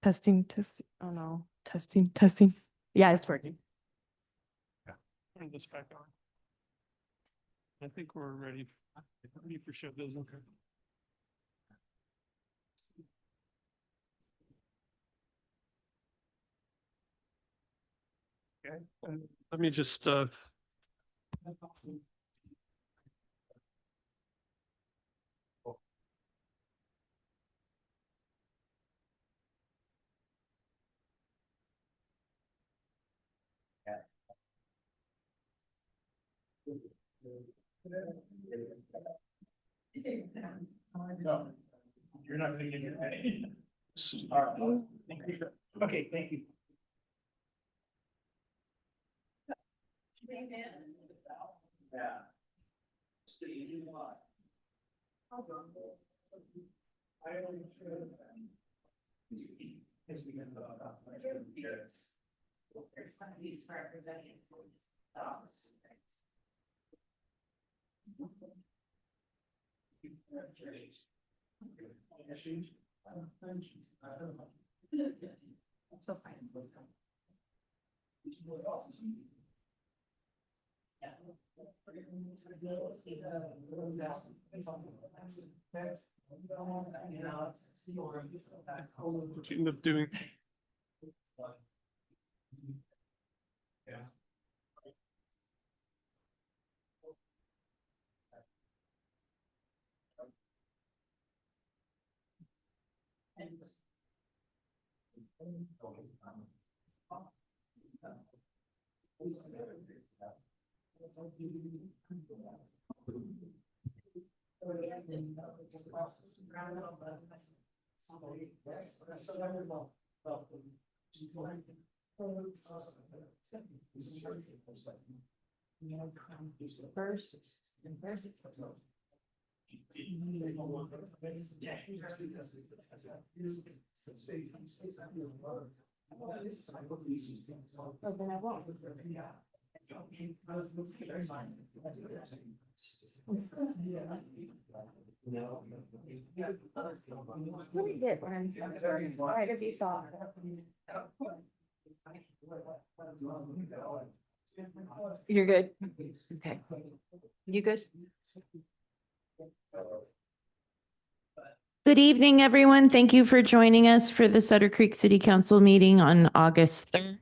Testing, testing. Oh no, testing, testing. Yeah, it's working. Turn this back on. I think we're ready for show business. Okay, let me just, No, you're not gonna get your pay. Okay, thank you. Yeah. There's one of these for representing. So fine. what you end up doing. Yeah. First. What we did when I'm trying to be thought. You're good. Okay. You good? Good evening, everyone. Thank you for joining us for the Sutter Creek City Council meeting on August 3rd.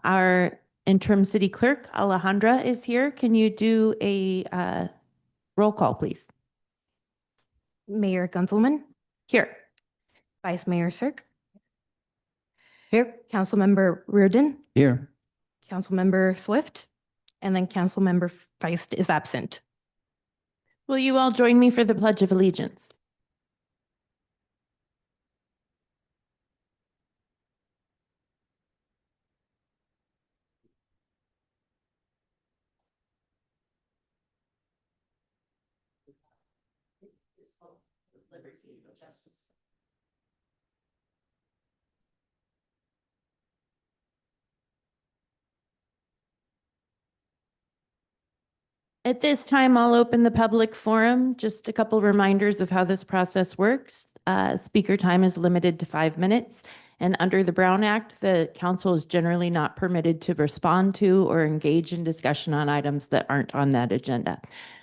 Our interim city clerk, Alejandra, is here. Can you do a roll call, please? Mayor Gunzelman, Here. Vice Mayor Cirque. Here. Councilmember Reardon, Here. Councilmember Swift, and then Councilmember Feist is absent. Will you all join me for the Pledge of Allegiance? At this time, I'll open the public forum. Just a couple reminders of how this process works. Speaker time is limited to 5 minutes. And under the Brown Act, the council is generally not permitted to respond to or engage in discussion on items that aren't on that agenda.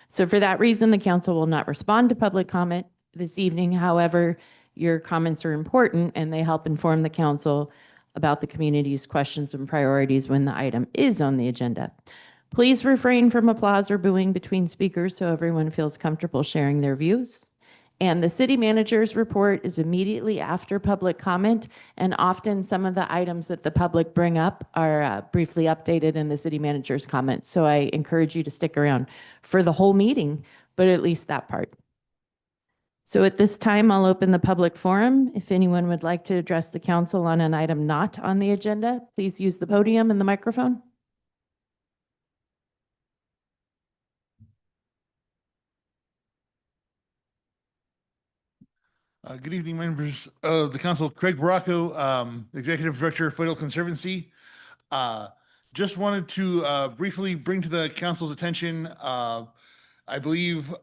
So for that reason, the council will not respond to public comment this evening. However, your comments are important and they help inform the council about the community's questions and priorities when the item is on the agenda. Please refrain from applause or booing between speakers so everyone feels comfortable sharing their views. And the city manager's report is immediately after public comment, and often some of the items that the public bring up are briefly updated in the city manager's comments. So I encourage you to stick around for the whole meeting, but at least that part. So at this time, I'll open the public forum. If anyone would like to address the council on an item not on the agenda, please use the podium and the microphone. Good evening, members of the council. Craig Baracco, Executive Director, Federal Conservancy. Just wanted to briefly bring to the council's attention, I believe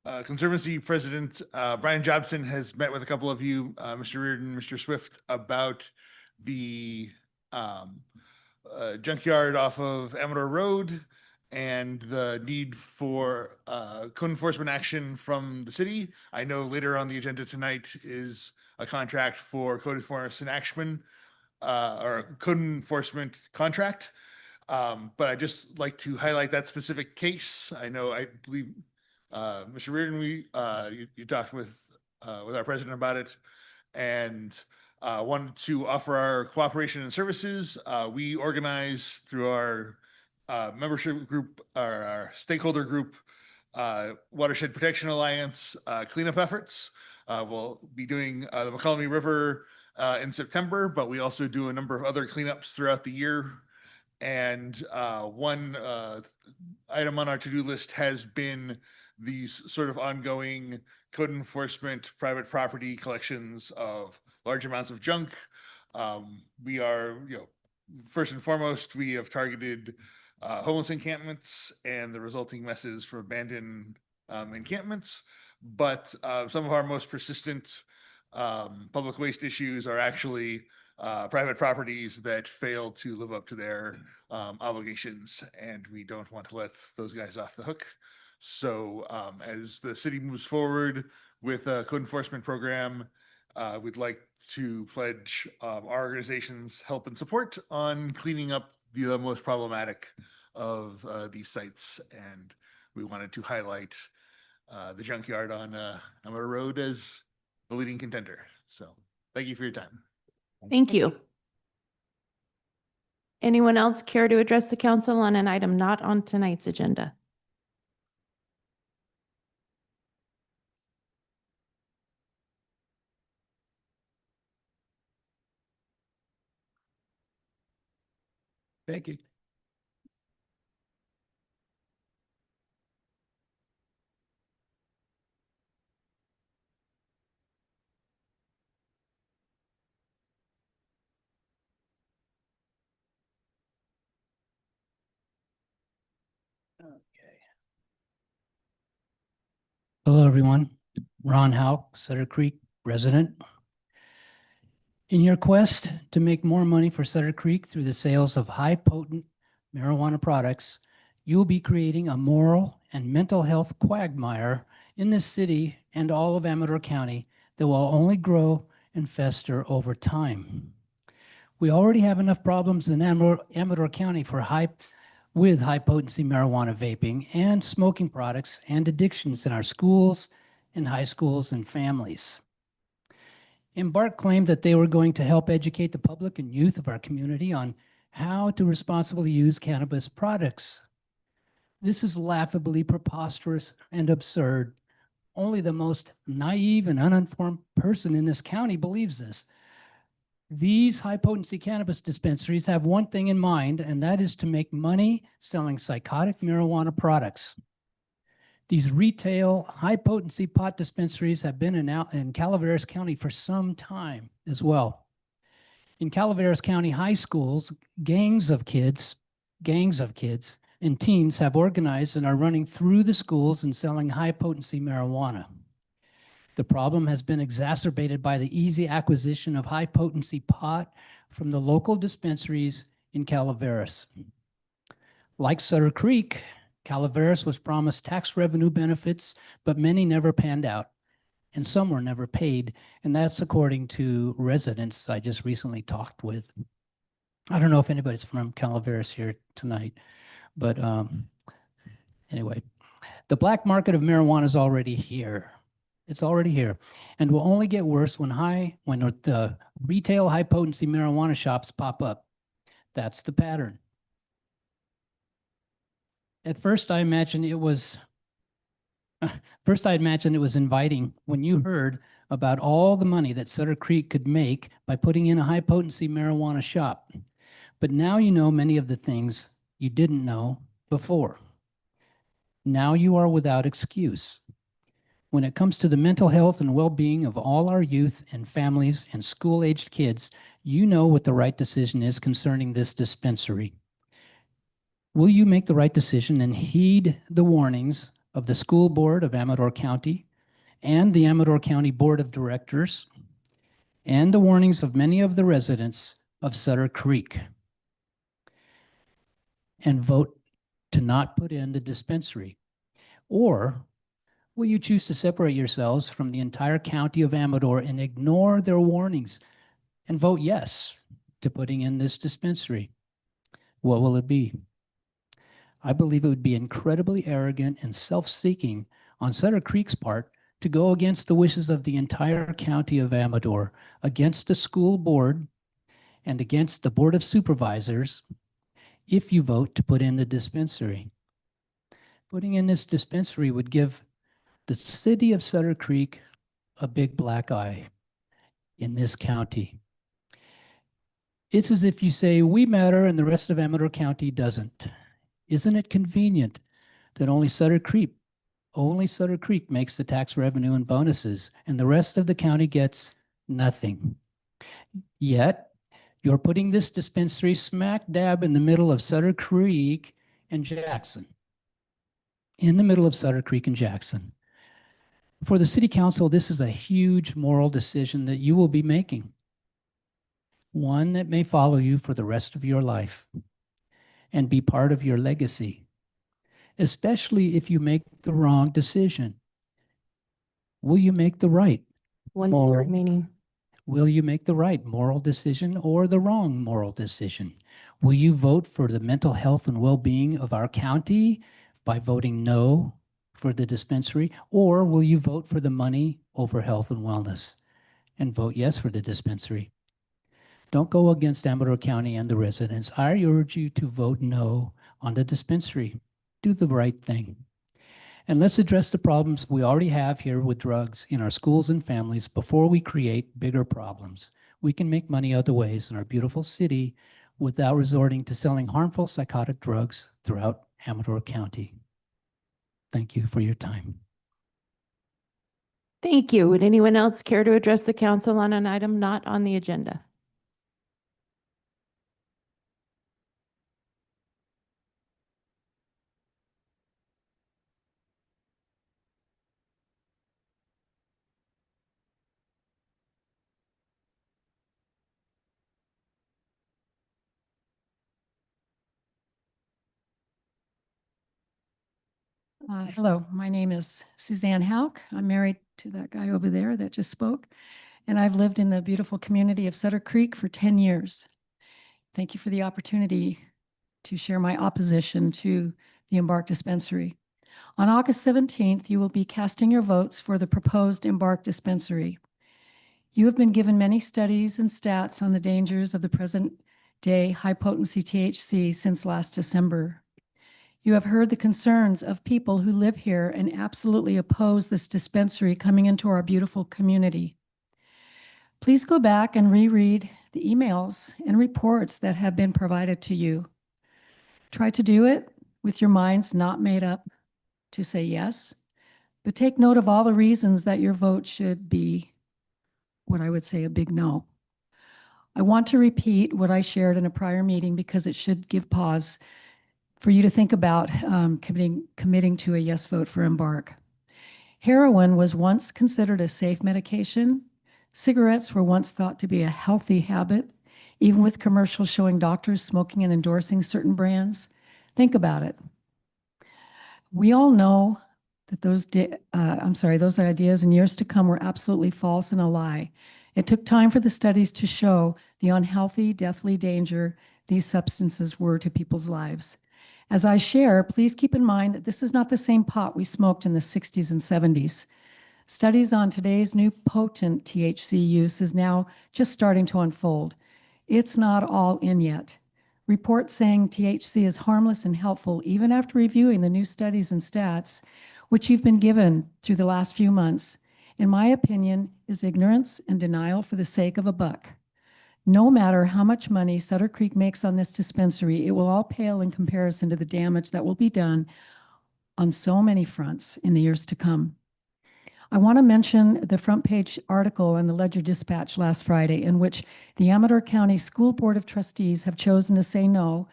Conservancy President Brian Jobson has met with a couple of you, Mr. Reardon, Mr. Swift, about the junkyard off of Amador Road and the need for code enforcement action from the city. I know later on the agenda tonight is a contract for code enforcement action or a code enforcement contract. But I just like to highlight that specific case. I believe Mr. Reardon, you talked with our president about it, and wanted to offer our cooperation and services. We organize through our membership group, our stakeholder group, Watershed Protection Alliance cleanup efforts. We'll be doing the McCollum River in September, but we also do a number of other cleanups throughout the year. And one item on our to-do list has been these sort of ongoing code enforcement, private property collections of large amounts of junk. We are, first and foremost, we have targeted homeless encampments and the resulting messes from abandoned encampments. But some of our most persistent public waste issues are actually private properties that fail to live up to their obligations, and we don't want to let those guys off the hook. So as the city moves forward with a code enforcement program, we'd like to pledge our organization's help and support on cleaning up the most problematic of these sites. And we wanted to highlight the junkyard on Amador Road as the leading contender. So thank you for your time. Thank you. Anyone else care to address the council on an item not on tonight's agenda? Thank you. Okay. Hello, everyone. Ron Howe, Sutter Creek resident. In your quest to make more money for Sutter Creek through the sales of high-potent marijuana products, you'll be creating a moral and mental health quagmire in this city and all of Amador County that will only grow and fester over time. We already have enough problems in Amador County with high-potency marijuana vaping and smoking products and addictions in our schools and high schools and families. Embark claimed that they were going to help educate the public and youth of our community on how to responsibly use cannabis products. This is laughably preposterous and absurd. Only the most naive and uninformed person in this county believes this. These high-potency cannabis dispensaries have one thing in mind, and that is to make money selling psychotic marijuana products. These retail high-potency pot dispensaries have been in Calaveras County for some time as well. In Calaveras County high schools, gangs of kids and teens have organized and are running through the schools and selling high-potency marijuana. The problem has been exacerbated by the easy acquisition of high-potency pot from the local dispensaries in Calaveras. Like Sutter Creek, Calaveras was promised tax revenue benefits, but many never panned out, and some were never paid, and that's according to residents I just recently talked with. I don't know if anybody's from Calaveras here tonight, but anyway, the black market of marijuana is already here. It's already here, and will only get worse when the retail high-potency marijuana shops pop up. That's the pattern. At first, I imagined it was inviting when you heard about all the money that Sutter Creek could make by putting in a high-potency marijuana shop. But now you know many of the things you didn't know before. Now you are without excuse. When it comes to the mental health and well-being of all our youth and families and school-aged kids, you know what the right decision is concerning this dispensary. Will you make the right decision and heed the warnings of the School Board of Amador County and the Amador County Board of Directors and the warnings of many of the residents of Sutter Creek, and vote to not put in the dispensary? Or will you choose to separate yourselves from the entire county of Amador and ignore their warnings and vote yes to putting in this dispensary? What will it be? I believe it would be incredibly arrogant and self-seeking on Sutter Creek's part to go against the wishes of the entire county of Amador, against the school board, and against the Board of Supervisors if you vote to put in the dispensary. Putting in this dispensary would give the city of Sutter Creek a big black eye in this county. It's as if you say, we matter and the rest of Amador County doesn't. Isn't it convenient that only Sutter Creek makes the tax revenue and bonuses, and the rest of the county gets nothing? Yet, you're putting this dispensary smack dab in the middle of Sutter Creek and Jackson. In the middle of Sutter Creek and Jackson. For the city council, this is a huge moral decision that you will be making. One that may follow you for the rest of your life and be part of your legacy, especially if you make the wrong decision. Will you make the right? One minute Moral. remaining. Will you make the right moral decision or the wrong moral decision? Will you vote for the mental health and well-being of our county by voting no for the dispensary? Or will you vote for the money over health and wellness and vote yes for the dispensary? Don't go against Amador County and the residents. I urge you to vote no on the dispensary. Do the right thing. And let's address the problems we already have here with drugs in our schools and families before we create bigger problems. We can make money other ways in our beautiful city without resorting to selling harmful psychotic drugs throughout Amador County. Thank you for your time. Thank you. Would anyone else care to address the council on an item not on the agenda? Hello, my name is Suzanne Hauk. I'm married to that guy over there that just spoke, and I've lived in the beautiful community of Sutter Creek for 10 years. Thank you for the opportunity to share my opposition to the Embark Dispensary. On August 17th, you will be casting your votes for the proposed Embark Dispensary. You have been given many studies and stats on the dangers of the present-day high-potency THC since last December. You have heard the concerns of people who live here and absolutely oppose this dispensary coming into our beautiful community. Please go back and reread the emails and reports that have been provided to you. Try to do it with your minds not made up to say yes, but take note of all the reasons that your vote should be what I would say a big no. I want to repeat what I shared in a prior meeting because it should give pause for you to think about committing to a yes vote for Embark. Heroin was once considered a safe medication. Cigarettes were once thought to be a healthy habit, even with commercials showing doctors smoking and endorsing certain brands. Think about it. We all know that those ideas in years to come were absolutely false and a lie. It took time for the studies to show the unhealthy, deathly danger these substances were to people's lives. As I share, please keep in mind that this is not the same pot we smoked in the 60s and 70s. Studies on today's new potent THC use is now just starting to unfold. It's not all in yet. Reports saying THC is harmless and helpful even after reviewing the new studies and stats, which you've been given through the last few months, in my opinion, is ignorance and denial for the sake of a buck. No matter how much money Sutter Creek makes on this dispensary, it will all pale in comparison to the damage that will be done on so many fronts in the years to come. I want to mention the front page article in the Ledger Dispatch last Friday in which the Amador County School Board of Trustees have chosen to say no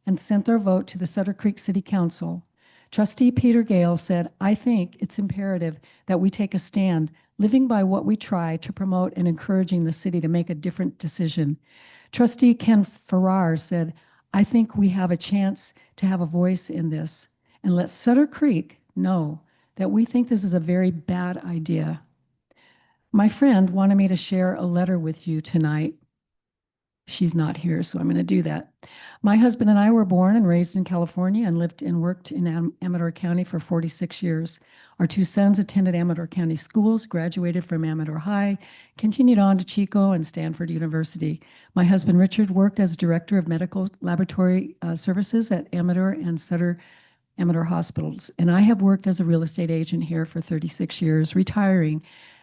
and sent their vote to the Sutter Creek City Council Trustee Peter Gale said, I think it's imperative that we take a stand, living by what we try to promote and encouraging the city to make a different decision. Trustee Ken Farrar said, I think we have a chance to have a voice in this and let Sutter Creek know that we think this is a very bad idea. My friend wanted me to share a letter with you tonight. She's not here, so I'm going to do that. My husband and I were born and raised in California and lived and worked in Amador County for 46 years. Our two sons attended Amador County schools, graduated from Amador High, continued on to Chico and Stanford University. My husband Richard worked as director of medical laboratory services at Amador and Sutter Amador hospitals, and I have worked as a real estate agent here for 36 years, retiring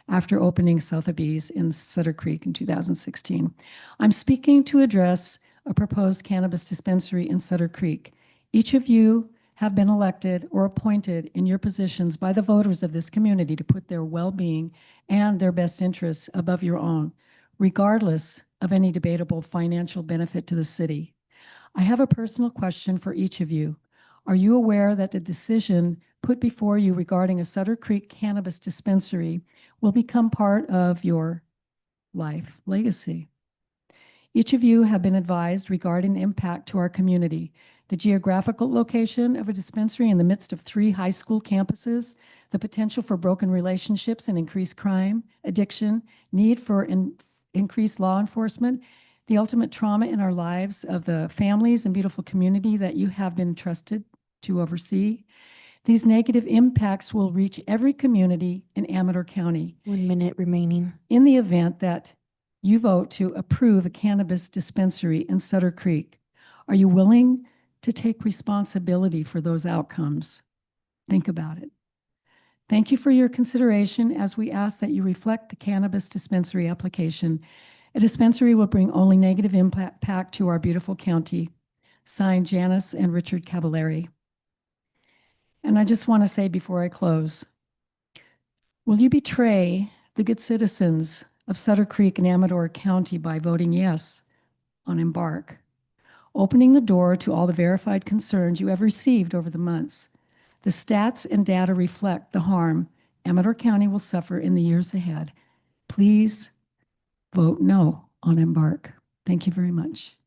after opening Sotheby's in Sutter Creek in 2016. I'm speaking to address a proposed cannabis dispensary in Sutter Creek. Each of you have been elected or appointed in your positions by the voters of this community to put their well-being and their best interests above your own, regardless of any debatable financial benefit to the city. I have a personal question for each of you. Are you aware that the decision put before you regarding a Sutter Creek cannabis dispensary will become part of your life legacy? Each of you have been advised regarding the impact to our community, the geographical location of a dispensary in the midst of 3 high school campuses, the potential for broken relationships and increased crime, addiction, need for increased law enforcement, the ultimate trauma in our lives of the families and beautiful community that you have been trusted to oversee. These negative impacts will reach every community in Amador County 1 minute remaining. in the event that you vote to approve a cannabis dispensary in Sutter Creek. Are you willing to take responsibility for those outcomes? Think about it. Thank you for your consideration as we ask that you reflect the cannabis dispensary application. A dispensary will bring only negative impact to our beautiful county. Signed, Janice and Richard Cavallari. And I just want to say before I close, will you betray the good citizens of Sutter Creek and Amador County by voting yes on Embark, opening the door to all the verified concerns you have received over the months? The stats and data reflect the harm Amador County will suffer in the years ahead. Please vote no on Embark. Thank you very much.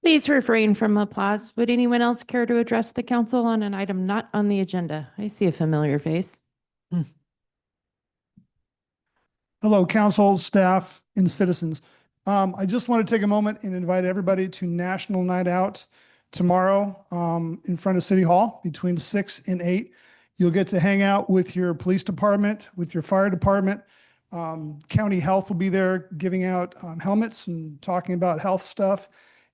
Please refrain from applause. Would anyone else care to address the council on an item not on the agenda? I see a familiar face. Hello, council, staff, and citizens. I just want to take a moment and invite everybody to National Night Out tomorrow in front of City Hall between 6 and 8. You'll get to hang out with your police department, with your fire department. County Health will be there giving out helmets and talking about health stuff.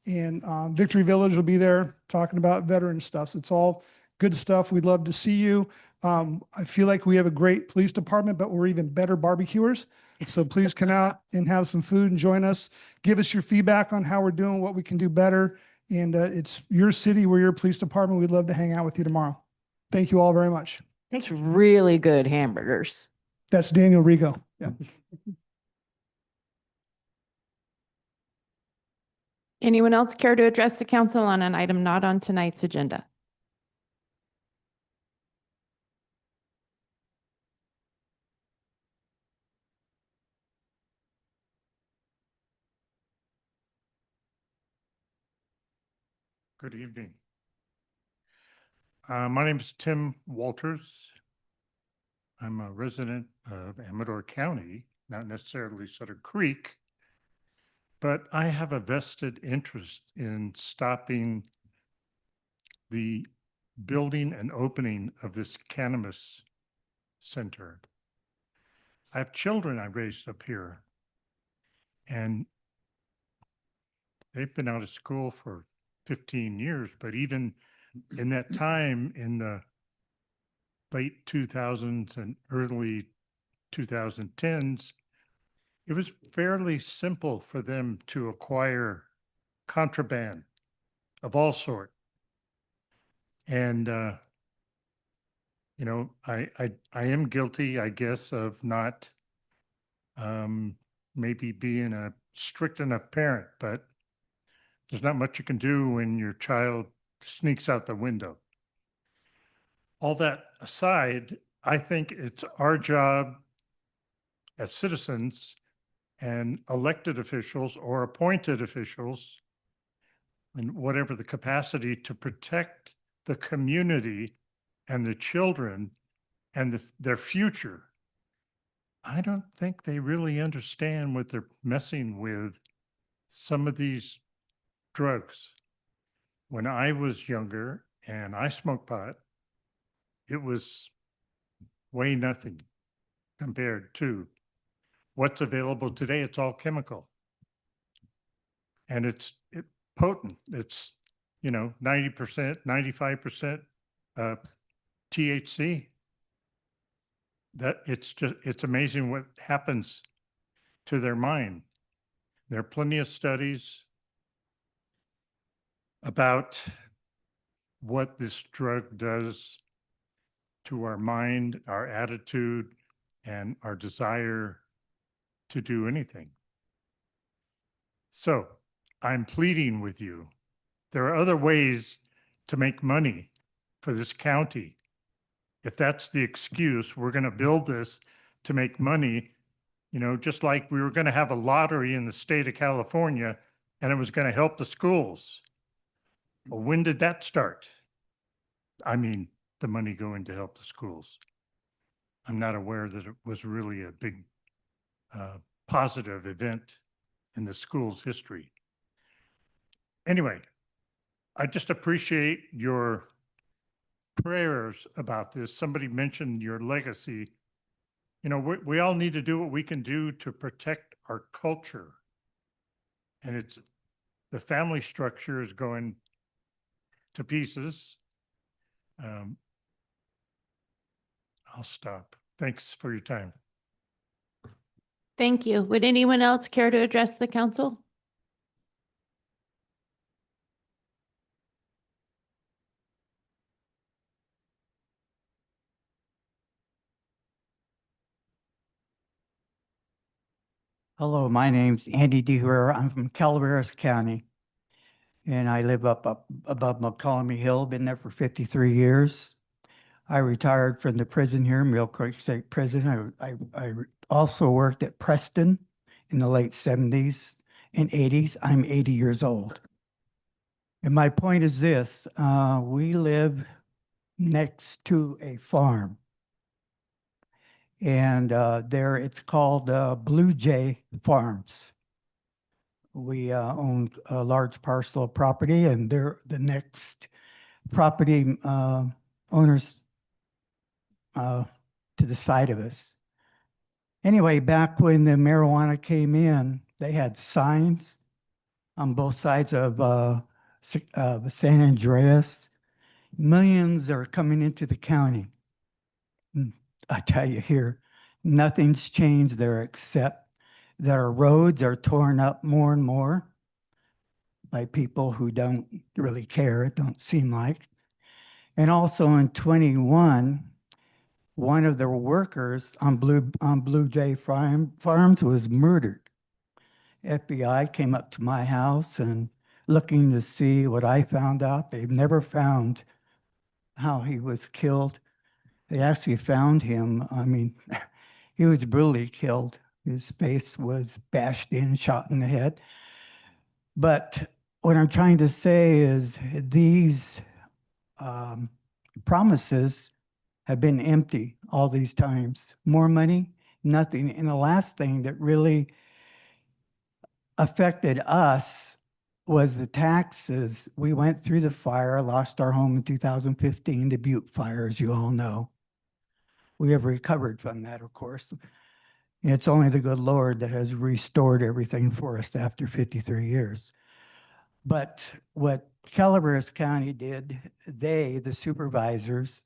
And Victory Village will be there talking about veteran stuff. So it's all good stuff. We'd love to see you. I feel like we have a great police department, but we're even better barbecuers. So please come out and have some food and join us. Give us your feedback on how we're doing, what we can do better. And it's your city, we're your police department. We'd love to hang out with you tomorrow. Thank you all very much. That's really good hamburgers. That's Daniel Rigo. Yeah. Anyone else care to address the council on an item not on tonight's agenda? Good evening. My name is Tim Walters. I'm a resident of Amador County, not necessarily Sutter Creek, but I have a vested interest in stopping the building and opening of this cannabis center. I have children I raised up here, and they've been out of school for 15 years, but even in that time, in the late 2000s and early 2010s, it was fairly simple for them to acquire contraband of all sort. And, you know, I am guilty, I guess, of not maybe being a strict enough parent, but there's not much you can do when your child sneaks out the window. All that aside, I think it's our job as citizens and elected officials or appointed officials, in whatever the capacity, to protect the community and the children and their future. I don't think they really understand what they're messing with, some of these drugs. When I was younger and I smoked pot, it was way nothing compared to what's available today. It's all chemical. And it's potent. It's, 90%, 95% THC. That it's amazing what happens to their mind. There are plenty of studies about what this drug does to our mind, our attitude, and our desire to do anything. So I'm pleading with you. There are other ways to make money for this county. If that's the excuse, we're going to build this to make money, just like we were going to have a lottery in the state of California and it was going to help the schools. Well, when did that start? I mean, the money going to help the schools. I'm not aware that it was really a big positive event in the school's history. Anyway, I just appreciate your prayers about this. Somebody mentioned your legacy. We all need to do what we can do to protect our culture. And the family structure is going to pieces. I'll stop. Thanks for your time. Thank you. Would anyone else care to address the council? Hello, my name's Andy DeHuer. I'm from Calaveras County, and I live up above McCollum Hill. Been there for 53 years. I retired from the prison here, Mill Creek State Prison. I also worked at Preston in the late 70s and 80s. I'm 80 years old. And my point is this, we live next to a farm. And there it's called Blue Jay Farms. We own a large parcel of property, and they're the next property owners to the side of us. Anyway, back when the marijuana came in, they had signs on both sides of San Andreas. Millions are coming into the county. I tell you here, nothing's changed there except that our roads are torn up more and more by people who don't really care, it don't seem like. And also in 21, one of the workers on Blue Jay Farms was murdered. FBI came up to my house and looking to see what I found out. They've never found how he was killed. They actually found him. I mean, he was brutally killed. His face was bashed in, shot in the head. But what I'm trying to say is these promises have been empty all these times. More money, nothing. And the last thing that really affected us was the taxes. We went through the fire, lost our home in 2015, the Butte fire, as you all know. We have recovered from that, of course. And it's only the good Lord that has restored everything for us after 53 years. But what Calaveras County did, the supervisors,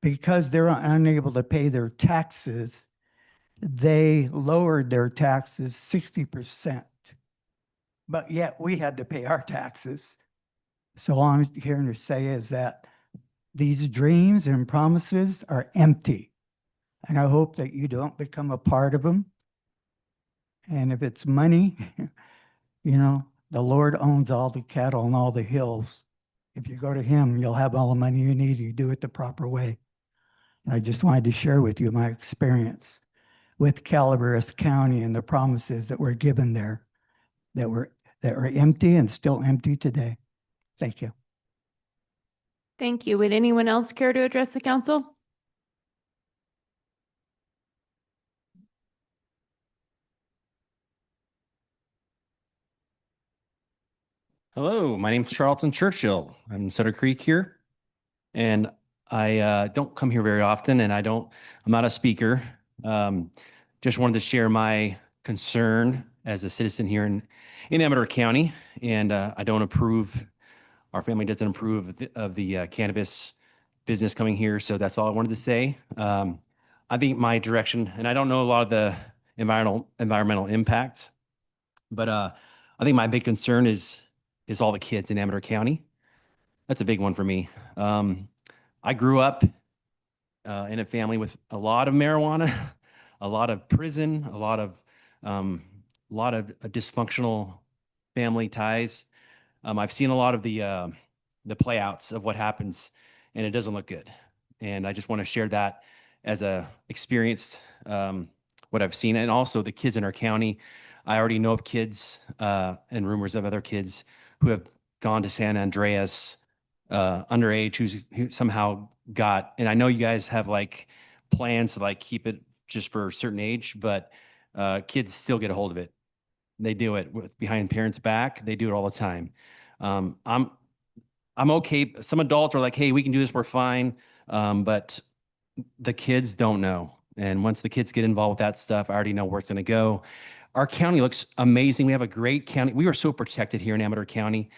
because they're unable to pay their taxes, they lowered their taxes 60%. But yet we had to pay our taxes. So all I'm hearing to say is that these dreams and promises are empty. And I hope that you don't become a part of them. And if it's money, The Lord owns all the cattle on all the hills. If you go to him, you'll have all the money you need. You do it the proper way. And I just wanted to share with you my experience with Calaveras County and the promises that were given there that were empty and still empty today. Thank you. Thank you. Would anyone else care to address the council? Hello, my name's Charlton Churchill. I'm in Sutter Creek here. And I don't come here very often and I'm not a speaker. Just wanted to share my concern as a citizen here in Amador County. And I don't approve, our family doesn't approve of the cannabis business coming here. So that's all I wanted to say. I think my direction, and I don't know a lot of the environmental impact, but I think my big concern is all the kids in Amador County. That's a big one for me. I grew up in a family with a lot of marijuana, a lot of prison, a lot of dysfunctional family ties. I've seen a lot of the playouts of what happens, and it doesn't look good. And I just want to share that as a experienced what I've seen, and also the kids in our county. I already know of kids and rumors of other kids who have gone to San Andreas underage who somehow got, and I know you guys have like plans to like keep it just for a certain age, but kids still get a hold of it. They do it with behind parents' back. They do it all the time. I'm okay. Some adults are like, hey, we can do this, we're fine. But the kids don't know. And once the kids get involved with that stuff, I already know where it's going to go. Our county looks amazing. We have a great county. We are so protected here in Amador County,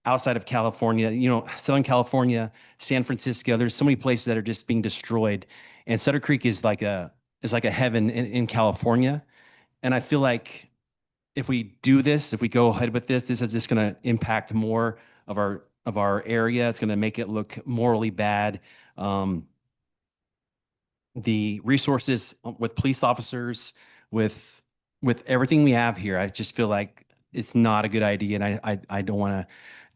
outside of California, Southern California, San Francisco. There's so many places that are just being destroyed. And Sutter Creek is like a heaven in California. And I feel like if we do this, if we go ahead with this is just going to impact more of our area. It's going to make it look morally bad. The resources with police officers, with everything we have here, I just feel like it's not a good idea. And I don't want to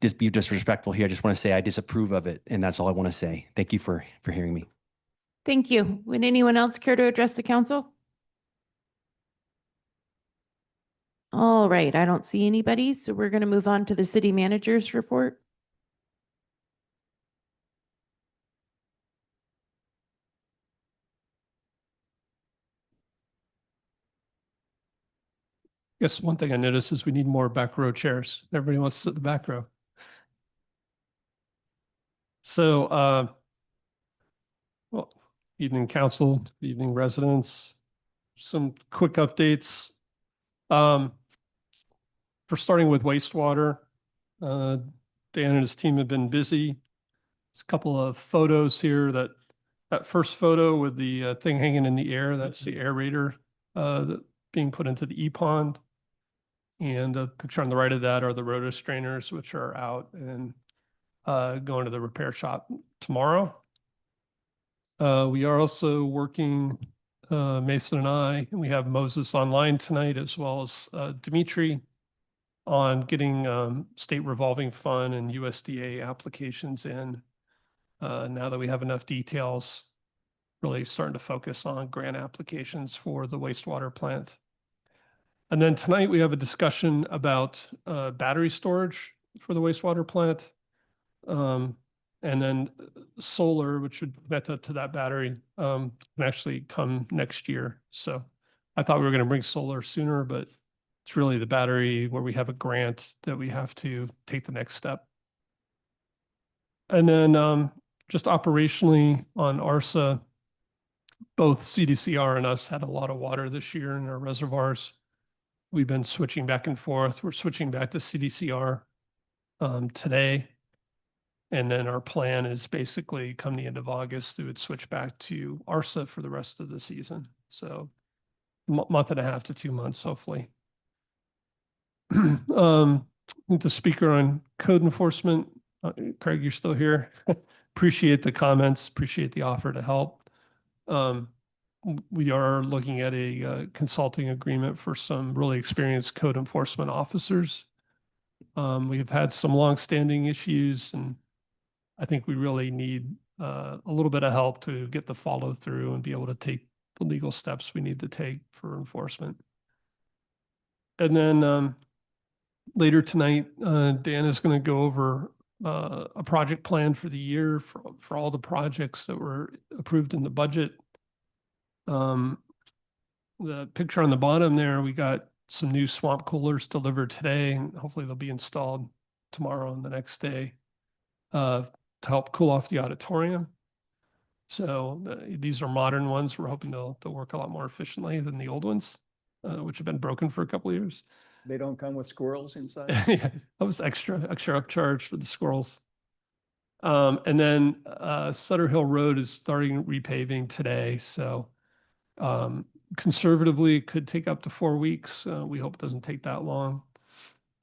just be disrespectful here. I just want to say I disapprove of it. And that's all I want to say. Thank you for hearing me. Thank you. Would anyone else care to address the council? All right, I don't see anybody, so we're going to move on to the city manager's report. Guess one thing I noticed is we need more back row chairs. Everybody wants to sit in the back row. So, well, evening council, evening residents, some quick updates. For starting with wastewater, Dan and his team have been busy. There's a couple of photos here. That first photo with the thing hanging in the air, that's the aerator being put into the E-pond. And the picture on the right of that are the rotor strainers, which are out and going to the repair shop tomorrow. We are also working, Mason and I, and we have Moses online tonight, as well as Dimitri, on getting state revolving fund and USDA applications in. Now that we have enough details, really starting to focus on grant applications for the wastewater plant. And then tonight we have a discussion about battery storage for the wastewater plant. And then solar, which would connect up to that battery, can actually come next year. So I thought we were going to bring solar sooner, but it's really the battery where we have a grant that we have to take the next step. And then just operationally on ARSA, both CDCR and us had a lot of water this year in our reservoirs. We've been switching back and forth. We're switching back to CDCR today. And then our plan is basically come the end of August, we would switch back to ARSA for the rest of the season. So month and a half to 2 months, hopefully. The speaker on code enforcement, Craig, you're still here. Appreciate the comments, appreciate the offer to help. We are looking at a consulting agreement for some really experienced code enforcement officers. We have had some longstanding issues, and I think we really need a little bit of help to get the follow through and be able to take the legal steps we need to take for enforcement. And then later tonight, Dan is going to go over a project plan for the year for all the projects that were approved in the budget. The picture on the bottom there, we got some new swamp coolers delivered today, and hopefully they'll be installed tomorrow and the next day to help cool off the auditorium. So these are modern ones. We're hoping they'll work a lot more efficiently than the old ones, which have been broken for a couple of years. They don't come with squirrels inside? Yeah, that was extra upcharge for the squirrels. And then Sutter Hill Road is starting repaving today. So conservatively, it could take up to 4 weeks. We hope it doesn't take that long.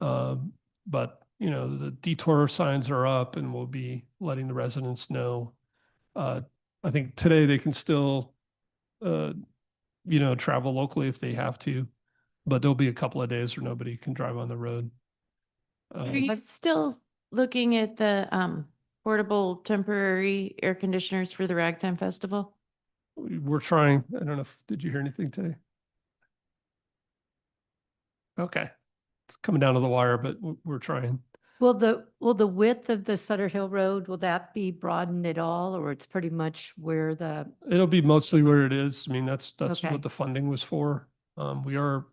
But, you know, the detour signs are up and we'll be letting the residents know. I think today they can still, you know, travel locally if they have to, but there'll be a couple of days where nobody can drive on the road. Are you still looking at the portable temporary air conditioners for the Ragtime Festival? We're trying. I don't know did you hear anything today? Okay. It's coming down to the wire, but we're trying. Will the width of the Sutter Hill Road, will that be broadened at all, or it's pretty much where the, It'll be mostly where it is. I mean, that's Okay. what the funding was for. We are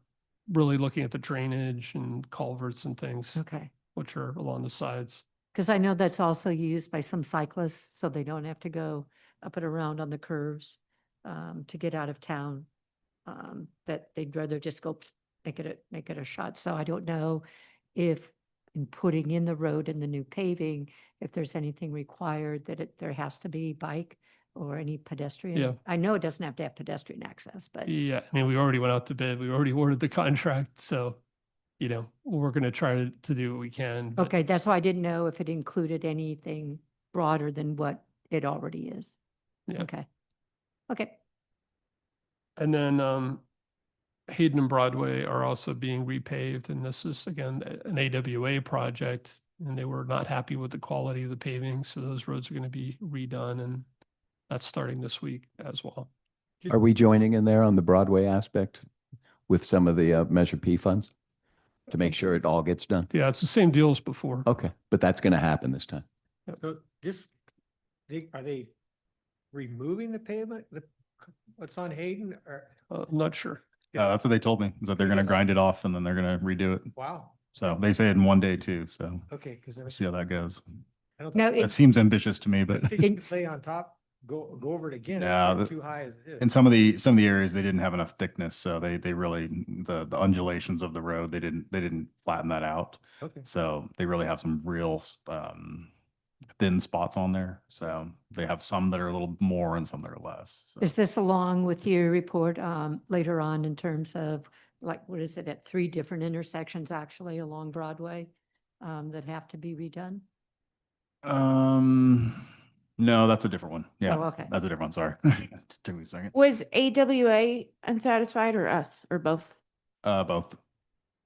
really looking at the drainage and culverts and things, okay. which are along the sides. Because I know that's also used by some cyclists, so they don't have to go up and around on the curves to get out of town. That they'd rather just go make it a shot. So I don't know if in putting in the road and the new paving, if there's anything required that there has to be bike or any pedestrian. Yeah. I know it doesn't have to have pedestrian access, but Yeah, I mean, we already went out to bid. We already ordered the contract. So, you know, we're going to try to do what we can. but- okay, that's why I didn't know if it included anything broader than what it already is. Yeah. Okay. Okay. And then Hayden and Broadway are also being repaved. And this is, again, an AWA project. And they were not happy with the quality of the paving. So those roads are going to be redone. And that's starting this week as well. Are we joining in there on the Broadway aspect with some of the Measure P funds to make sure it all gets done? Yeah, it's the same deal as before. Okay, but that's going to happen this time. So just, are they removing the pavement, what's on Hayden or? I'm not sure. That's what they told me, that they're gonna grind it off and then they're gonna redo it. Wow, So they say it in one day too, so okay, because we'll see how that goes. I don't No, think That seems ambitious to me, but if you lay on top, go over it again, Yeah, it's not the- too high as it is. in some of the areas, they didn't have enough thickness, so they really, the undulations of the road, they didn't flatten that out. Okay. So they really have some real thin spots on there. So they have some that are a little more and some that are less. So. Is this along with your report later on in terms of like, what is it, at 3 different intersections actually along Broadway that have to be redone? No, that's a different one. Yeah, Oh, okay. that's a different one. Sorry. Took me a second. Was AWA unsatisfied or us or both? Both,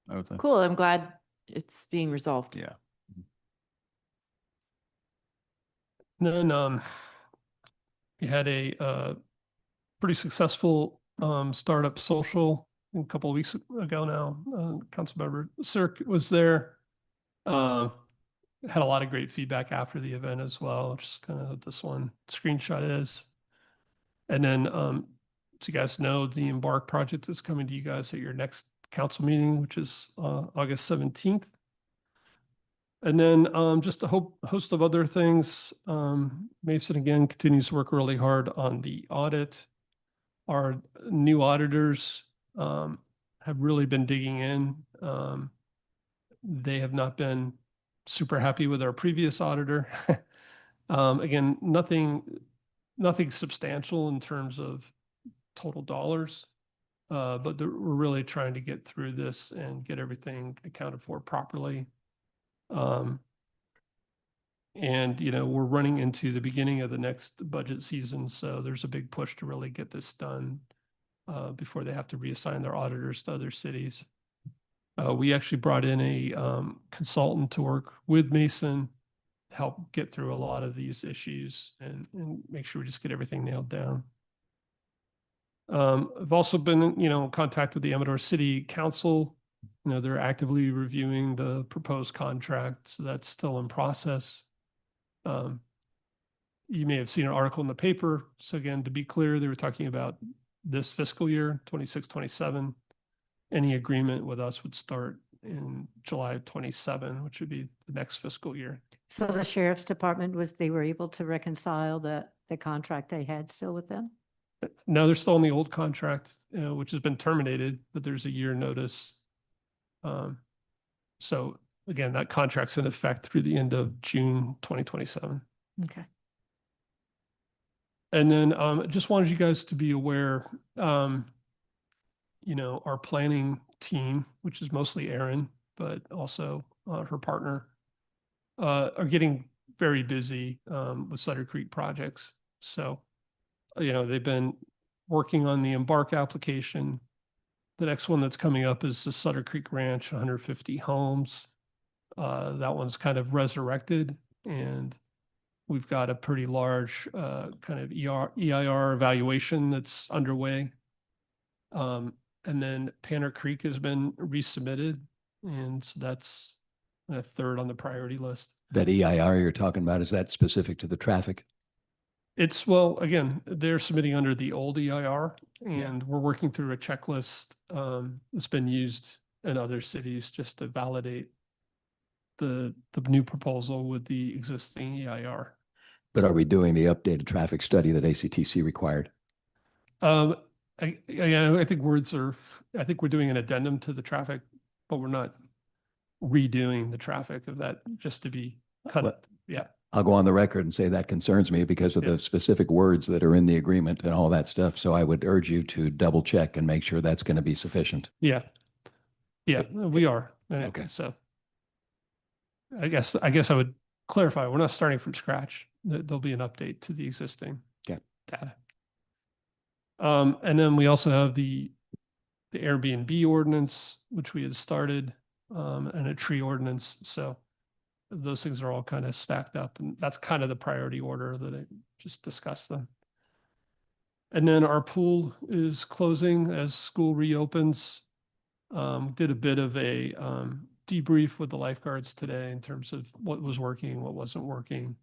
I would say. Cool, I'm glad it's being resolved. Yeah. And then we had a pretty successful startup social a couple of weeks ago now. Councilmember Cirque was there. Had a lot of great feedback after the event as well, which is kind of what this one screenshot is. And then, so you guys know, the Embark project is coming to you guys at your next council meeting, which is August 17th. And then just a host of other things. Mason, again, continues to work really hard on the audit. Our new auditors have really been digging in. They have not been super happy with our previous auditor. Again, nothing substantial in terms of total dollars, but we're really trying to get through this and get everything accounted for properly. And, you know, we're running into the beginning of the next budget season, so there's a big push to really get this done before they have to reassign their auditors to other cities. We actually brought in a consultant to work with Mason, to help get through a lot of these issues and make sure we just get everything nailed down. I've also been, in contact with the Amador City Council. They're actively reviewing the proposed contract, so that's still in process. You may have seen an article in the paper. So again, to be clear, they were talking about this fiscal year, 26, 27. Any agreement with us would start in July of 27, which would be the next fiscal year. So the sheriff's department they were able to reconcile the contract they had still with them? No, they're still in the old contract, which has been terminated, but there's a year notice. So again, that contract's in effect through the end of June 2027. Okay. And then just wanted you guys to be aware, our planning team, which is mostly Erin, but also her partner, are getting very busy with Sutter Creek projects. So, they've been working on the Embark application. The next one that's coming up is the Sutter Creek Ranch, 150 homes. That one's kind of resurrected, and we've got a pretty large kind of EIR evaluation that's underway. And then Panner Creek has been resubmitted, and so that's a third on the priority list. That EIR you're talking about, is that specific to the traffic? Well, again, they're submitting under the old EIR, and we're working through a checklist that's been used in other cities just to validate the new proposal with the existing EIR. But are we doing the updated traffic study that ACTC required? I think I think we're doing an addendum to the traffic, but we're not redoing the traffic of that, just to be cut. Yeah. I'll go on the record and say that concerns me because of the specific words that are in the agreement and all that stuff. So I would urge you to double check and make sure that's going to be sufficient. Yeah. Yeah, we are. Okay. So I guess I would clarify, we're not starting from scratch. There'll be an update to the existing data. And then we also have the Airbnb ordinance, which we had started, and a tree ordinance. So those things are all kind of stacked up, and that's kind of the priority order that I just discussed them. And then our pool is closing as school reopens. Did a bit of a debrief with the lifeguards today in terms of what was working, what wasn't working.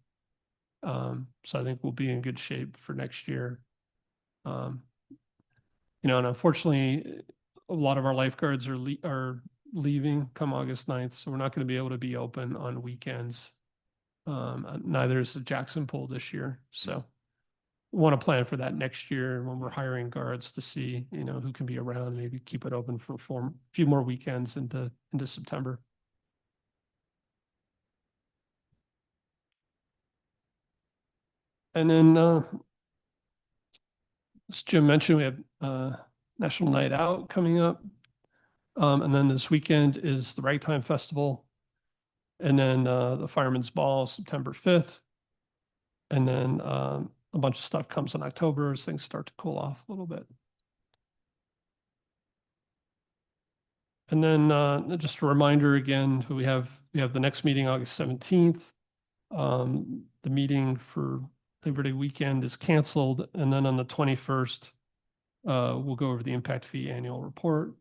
So I think we'll be in good shape for next year. And unfortunately, a lot of our lifeguards are leaving come August 9th, so we're not going to be able to be open on weekends. Neither is the Jackson Pool this year. So want to plan for that next year when we're hiring guards to see, who can be around, maybe keep it open for a few more weekends into September. And then, as Jim mentioned, we have National Night Out coming up. And then this weekend is the Ragtime Festival. And then the Fireman's Ball, September 5th. And then a bunch of stuff comes in October as things start to cool off a little bit. And then just a reminder again, we have the next meeting August 17th. The meeting for Labor Day weekend is canceled. And then on the 21st, we'll go over the impact fee annual report.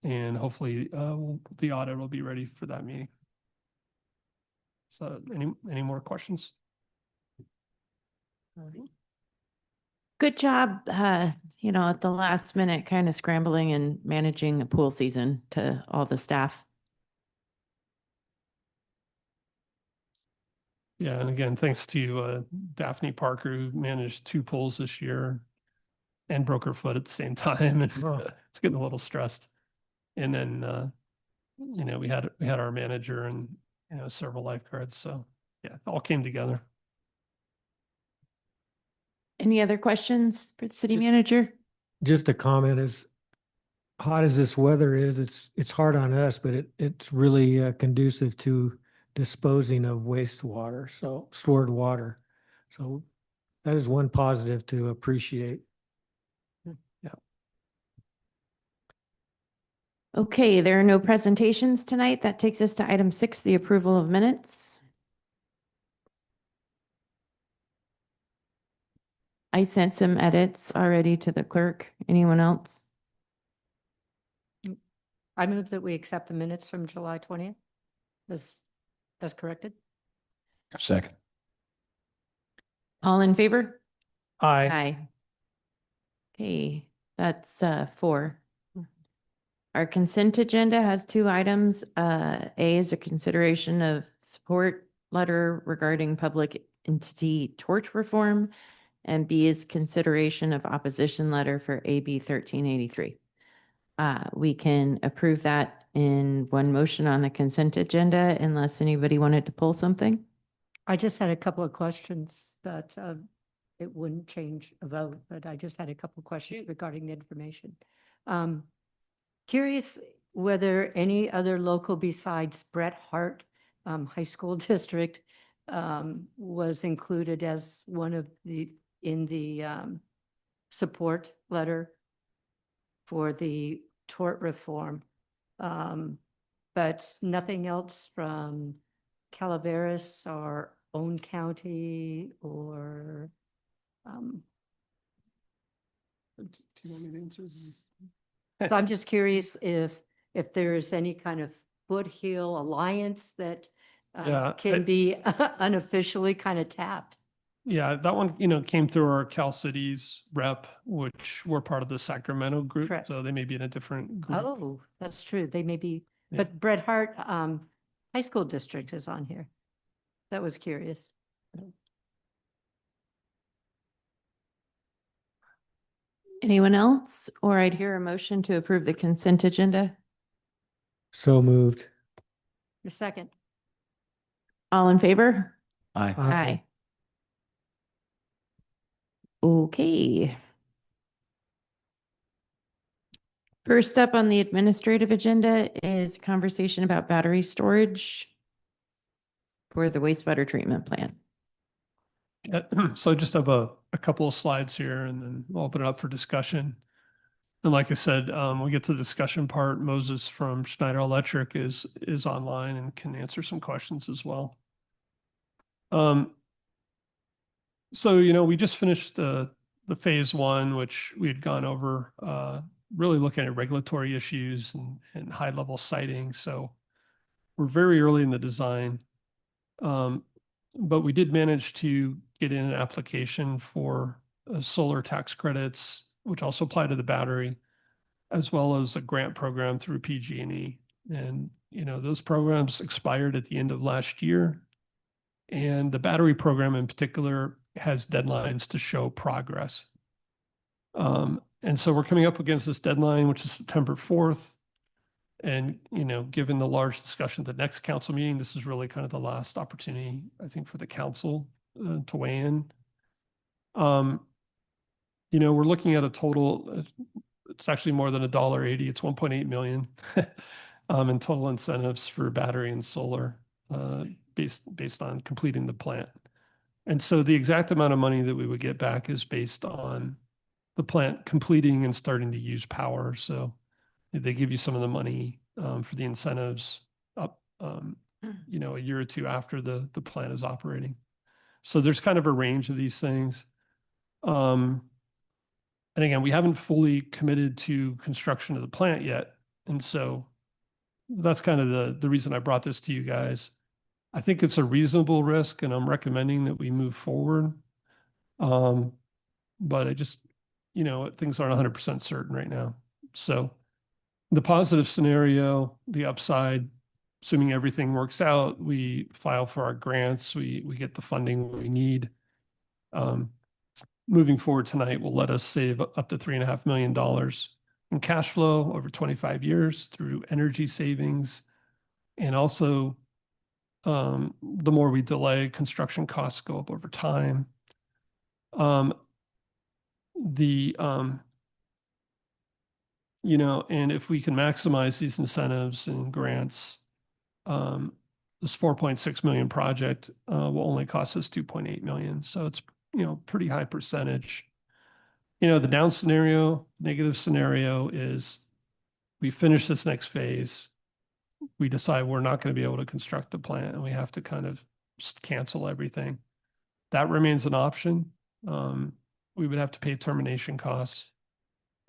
And hopefully the audit will be ready for that meeting. So any more questions? Good job, at the last minute, kind of scrambling and managing the pool season to all the staff. Yeah, and again, thanks to Daphne Parker, who managed 2 pools this year and broke her foot at the same time. And it's getting a little stressed. And then, we had our manager and, several lifeguards. So yeah, it all came together. Any other questions for the city manager? Just a comment, as hot as this weather is, it's hard on us, but it's really conducive to disposing of wastewater, so stored water. So that is one positive to appreciate. Okay, there are no presentations tonight. That takes us to item 6, the approval of minutes. I sent some edits already to the clerk. Anyone else? I move that we accept the minutes from July 20th as corrected. Second. All in favor? Aye. Aye. Okay, that's 4. Our consent agenda has 2 items. A is a consideration of support letter regarding public entity tort reform, and B is consideration of opposition letter for AB 1383. We can approve that in one motion on the consent agenda unless anybody wanted to pull something. I just had a couple of questions that it wouldn't change a vote, but I just had a couple of questions regarding the information. Curious whether any other local besides Bret Hart High School District was included as one of in the support letter for the tort reform, but nothing else from Calaveras or Owen County or Do you want me to answer this? so I'm just curious if there is any kind of foothill alliance that Yeah, can be unofficially kind of tapped. Yeah, that one, came through our Cal Cities rep, which we're part of the Sacramento group. Correct. So they may be in a different group. Oh, that's true. They may be, Yeah. but Bret Hart High School District is on here. That was curious. Anyone else? Or I'd hear a motion to approve the consent agenda. So moved. Your second. All in favor? Aye. Aye. Okay. First up on the administrative agenda is conversation about battery storage for the wastewater treatment plant. Yeah, so I just have a couple of slides here and then we'll open it up for discussion. And like I said, we get to the discussion part. Moses from Schneider Electric is online and can answer some questions as well. So, we just finished the phase 1, which we had gone over, really looking at regulatory issues and high level siting. So we're very early in the design. But we did manage to get in an application for solar tax credits, which also apply to the battery, as well as a grant program through PG&E. And, those programs expired at the end of last year. And the battery program in particular has deadlines to show progress. And so we're coming up against this deadline, which is September 4th. And, given the large discussion at the next council meeting, this is really kind of the last opportunity, I think, for the council to weigh in. We're looking at a total, it's actually more than $1.80. It's 1.8 million in total incentives for battery and solar based on completing the plant. And so the exact amount of money that we would get back is based on the plant completing and starting to use power. So they give you some of the money for the incentives up, a year or two after the plant is operating. So there's kind of a range of these things. And again, we haven't fully committed to construction of the plant yet. And so that's kind of the reason I brought this to you guys. I think it's a reasonable risk and I'm recommending that we move forward. But I just, things aren't 100% certain right now. So the positive scenario, the upside, assuming everything works out, we file for our grants, we get the funding we need. Moving forward tonight will let us save up to $3.5 million in cash flow over 25 years through energy savings. And also, the more we delay, construction costs go up over time. And if we can maximize these incentives and grants, this 4.6 million project will only cost us 2.8 million. So it's, pretty high percentage. The down scenario, negative scenario is we finish this next phase, we decide we're not going to be able to construct the plant and we have to kind of cancel everything. That remains an option. We would have to pay termination costs,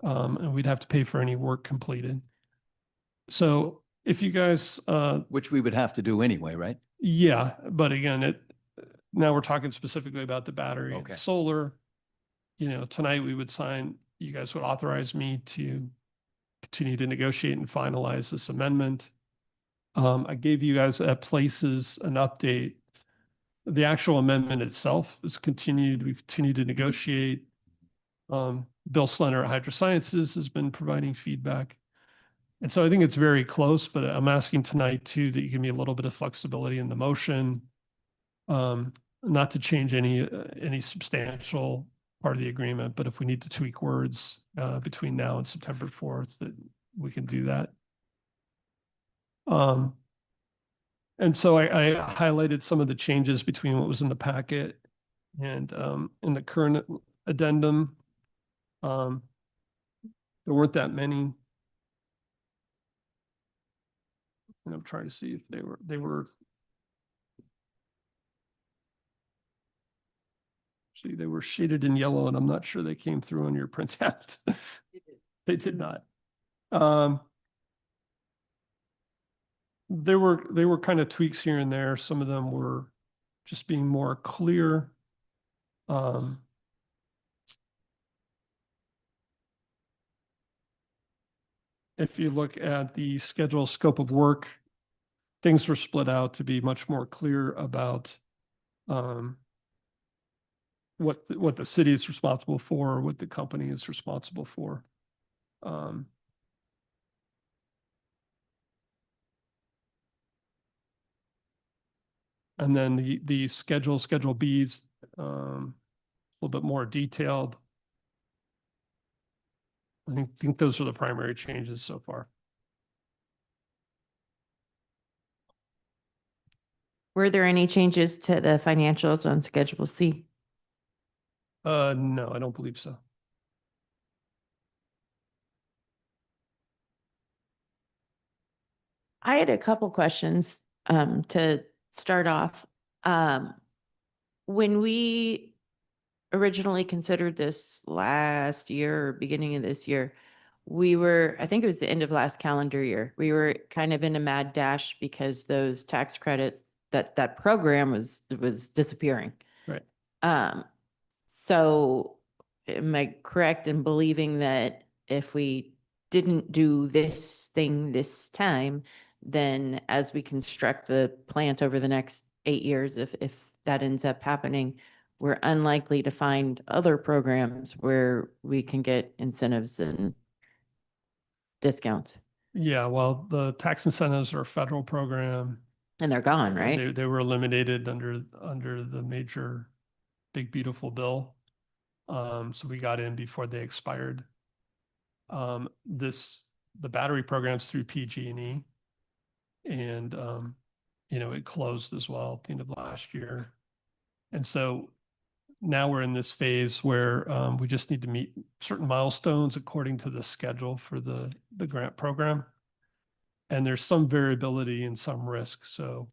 and we'd have to pay for any work completed. So if you guys, Which we would have to do anyway, right? yeah, but again, now we're talking specifically about the battery and Okay. solar. You know, tonight we would sign, you guys would authorize me to continue to negotiate and finalize this amendment. I gave you guys at Places an update. The actual amendment itself is continued. We continue to negotiate. Bill Slender at Hydro Sciences has been providing feedback. And so I think it's very close, but I'm asking tonight too, that you give me a little bit of flexibility in the motion. Not to change any substantial part of the agreement, but if we need to tweak words, between now and September 4th, that we can do that. And so I highlighted some of the changes between what was in the packet and in the current addendum. There weren't that many. And I'm trying to see if they were. See, they were shaded in yellow, and I'm not sure they came through on your printout. They did not. There were kind of tweaks here and there. Some of them were just being more clear. If you look at the schedule scope of work, things were split out to be much more clear about what the city is responsible for, what the company is responsible for. And then the Schedule B's a little bit more detailed. I think those are the primary changes so far. Were there any changes to the financials on Schedule C? No, I don't believe so. I had a couple questions to start off. When we originally considered this last year or beginning of this year, I think it was the end of last calendar year, we were kind of in a mad dash because those tax credits, that program was disappearing. Right. So am I correct in believing that if we didn't do this thing this time, then as we construct the plant over the next 8 years, if that ends up happening, we're unlikely to find other programs where we can get incentives and discounts? Yeah, well, the tax incentives are a federal program. And they're gone, right? They were eliminated under the major big beautiful bill. So we got in before they expired. The battery program's through PG&E, and it closed as well at the end of last year. And so now we're in this phase where we just need to meet certain milestones according to the schedule for the grant program. And there's some variability and some risk. So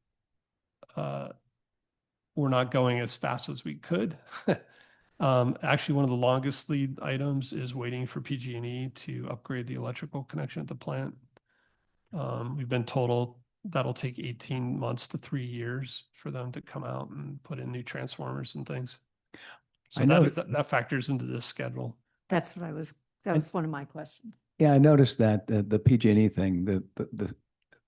we're not going as fast as we could. Actually, one of the longest lead items is waiting for PG&E to upgrade the electrical connection at the plant. We've been told that'll take 18 months to 3 years for them to come out and put in new transformers and things. So that factors into this schedule. That was one of my questions. Yeah, I noticed that the PG&E thing,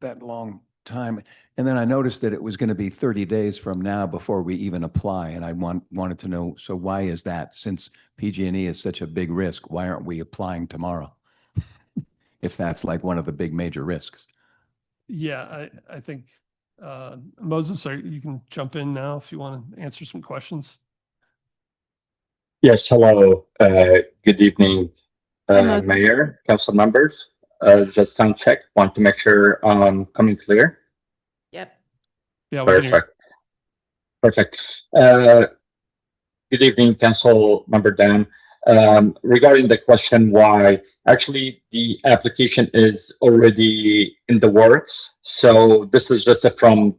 that long time. And then I noticed that it was going to be 30 days from now before we even apply. And I wanted to know, so why is that? Since PG&E is such a big risk, why aren't we applying tomorrow? If that's like one of the big major risks. Yeah, I think, Moses, you can jump in now if you want to answer some questions. Yes, hello. Good evening, Mayor, council members. Just sound check. Want to make sure I'm coming clear. Yep. Yeah. Perfect. Good evening, Council Member Dan. Regarding the question why Actually, the application is already in the works. So this is just from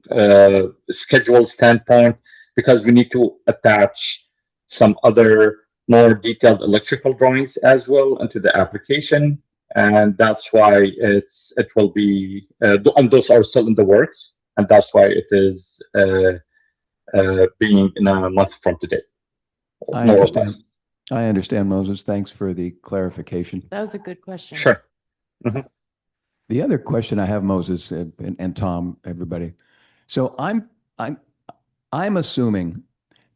schedule standpoint, because we need to attach some other more detailed electrical drawings as well into the application. And that's why it will be, and those are still in the works. And that's why it is being in a month from today. I more or understand. less. I understand, Moses. Thanks for the clarification. That was a good question. Sure. Mhm. The other question I have, Moses and Tom, everybody. So I'm assuming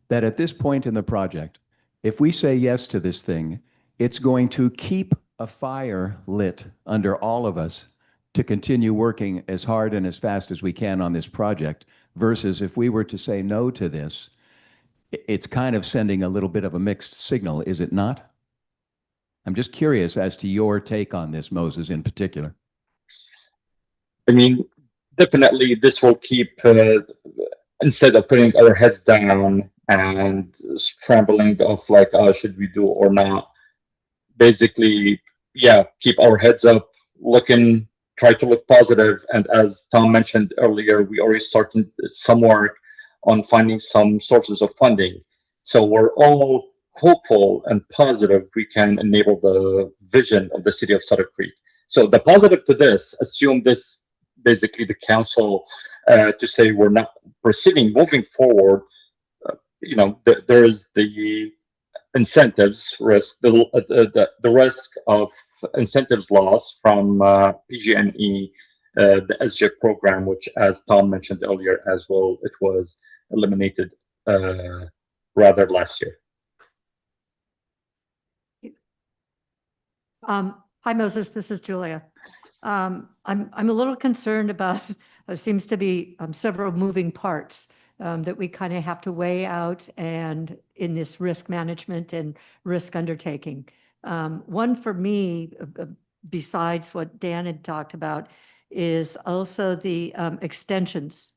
that at this point in the project, if we say yes to this thing, it's going to keep a fire lit under all of us to continue working as hard and as fast as we can on this project, versus if we were to say no to this, it's kind of sending a little bit of a mixed signal, is it not? I'm just curious as to your take on this, Moses, in particular. I mean, definitely this will keep, instead of putting our heads down and scrambling of like, should we do or not? Basically, yeah, keep our heads up, looking, try to look positive. And as Tom mentioned earlier, we already started some work on finding some sources of funding. So we're all hopeful and positive we can enable the vision of the city of Sutter Creek. So the positive to this, assume this, basically the council to say we're not proceeding, moving forward, there is the incentives risk, the risk of incentives loss from PG&E, the SGIP program, which, as Tom mentioned earlier as well, it was eliminated rather last year. Hi, Moses, this is Julia. I'm a little concerned about, there seems to be several moving parts that we kind of have to weigh out and in this risk management and risk undertaking. One for me, besides what Dan had talked about, is also the extensions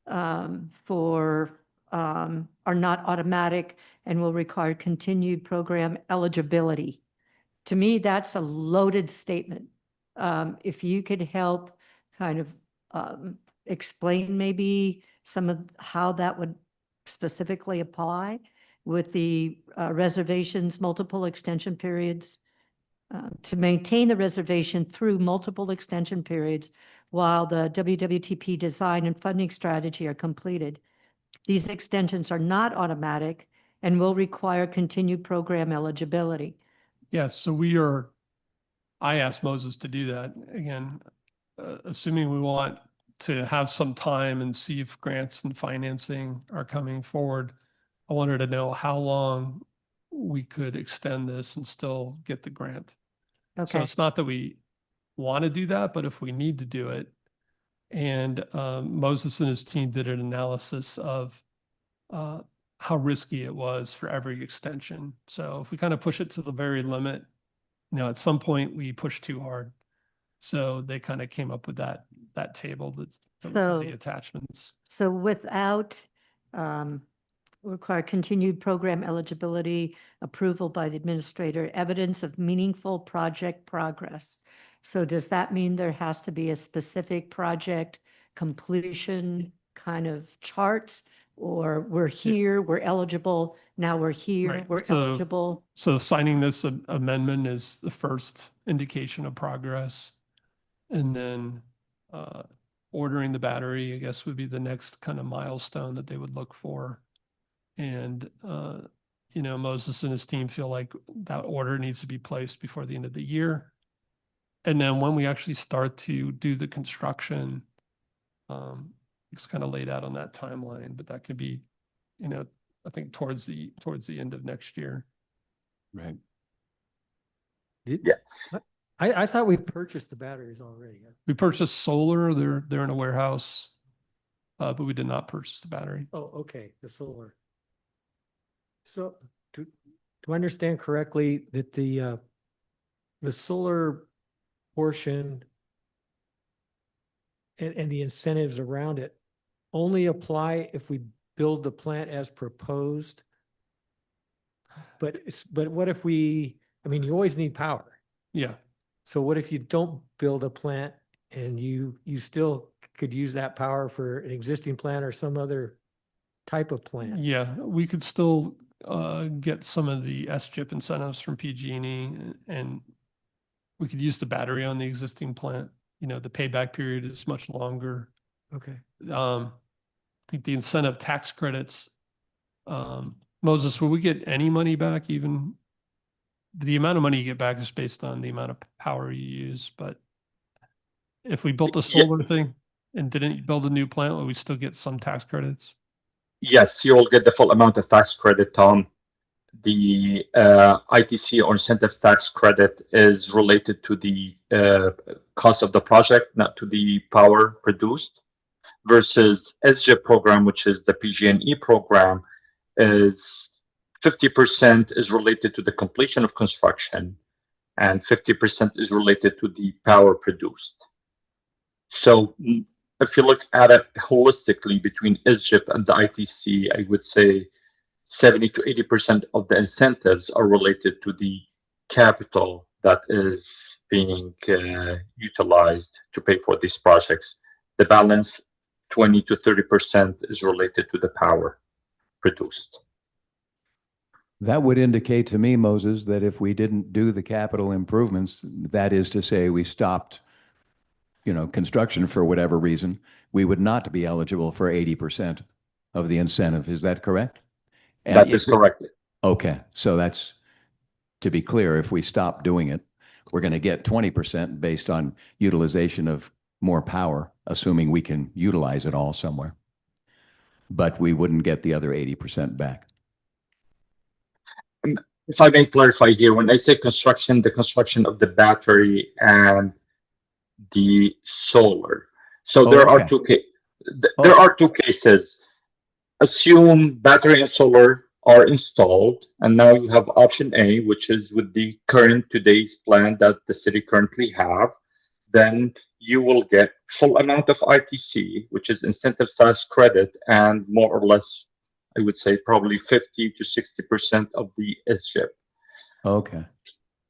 are not automatic and will require continued program eligibility. To me, that's a loaded statement. If you could help kind of explain maybe some of how that would specifically apply with the reservations, multiple extension periods, to maintain the reservation through multiple extension periods while the WWTP design and funding strategy are completed. These extensions are not automatic and will require continued program eligibility. Yes, so I asked Moses to do that. Again, assuming we want to have some time and see if grants and financing are coming forward, I wanted to know how long we could extend this and still get the grant. So Okay. it's not that we want to do that, but if we need to do it. And Moses and his team did an analysis of how risky it was for every extension. So if we kind of push it to the very limit, at some point we push too hard. So they kind of came up with that table that's the attachments. So without require continued program eligibility, approval by the administrator, evidence of meaningful project progress. So does that mean there has to be a specific project completion kind of chart? Or we're here, we're eligible, now we're here, Right. we're So- eligible? So signing this amendment is the first indication of progress. And then ordering the battery, I guess, would be the next kind of milestone that they would look for. And, Moses and his team feel like that order needs to be placed before the end of the year. And then when we actually start to do the construction, it's kind of laid out on that timeline, but that could be, I think towards the end of next year. Right. Yeah. I thought we purchased the batteries already. We purchased solar, they're in a warehouse, but we did not purchase the battery. Oh, okay, the solar. So do I understand correctly that the solar portion and the incentives around it only apply if we build the plant as proposed? But what if you always need power. Yeah. So what if you don't build a plant and you still could use that power for an existing plant or some other type of plant? Yeah, we could still get some of the SGIP incentives from PG&E, and we could use the battery on the existing plant. You know, the payback period is much longer. Okay. I think the incentive tax credits, Moses, will we get any money back? Even the amount of money you get back is based on the amount of power you use. But if we built a solar thing and didn't build a new plant, would we still get some tax credits? Yes, you will get the full amount of tax credit, Tom. The ITC or incentive tax credit is related to the cost of the project, not to the power produced, versus SGIP program, which is the PG&E program, is 50% is related to the completion of construction and 50% is related to the power produced. So if you look at it holistically between SGIP and the ITC, I would say 70 to 80% of the incentives are related to the capital that is being utilized to pay for these projects. The balance, 20 to 30%, is related to the power produced. That would indicate to me, Moses, that if we didn't do the capital improvements, that is to say we stopped, construction for whatever reason, we would not be eligible for 80% of the incentive. Is that correct? And that is correct. Okay. So that's, to be clear, if we stop doing it, we're going to get 20% based on utilization of more power, assuming we can utilize it all somewhere. But we wouldn't get the other 80% back. If I may clarify here, when I say construction, the construction of the battery and the solar. So there are two cases. Assume battery and solar are installed, and now you have option A, which is with the today's plan that the city currently have. Then you will get full amount of ITC, which is incentive tax credit, and more or less, I would say probably 50 to 60% of the SGIP. Okay.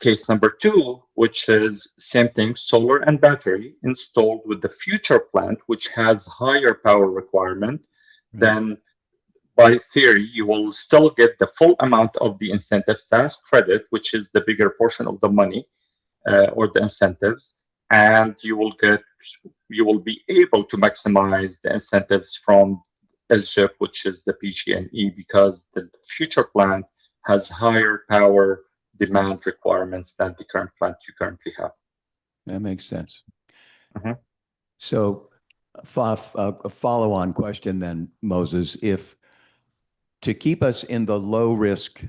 Case number two, which is same thing, solar and battery installed with the future plant, which has higher power requirement, then by theory, you will still get the full amount of the incentive tax credit, which is the bigger portion of the money or the incentives, and you will be able to maximize the incentives from SGIP, which is the PG&E, because the future plant has higher power demand requirements than the current plant you currently have. That makes sense. So a follow-on question then, Moses, if to keep us in the low risk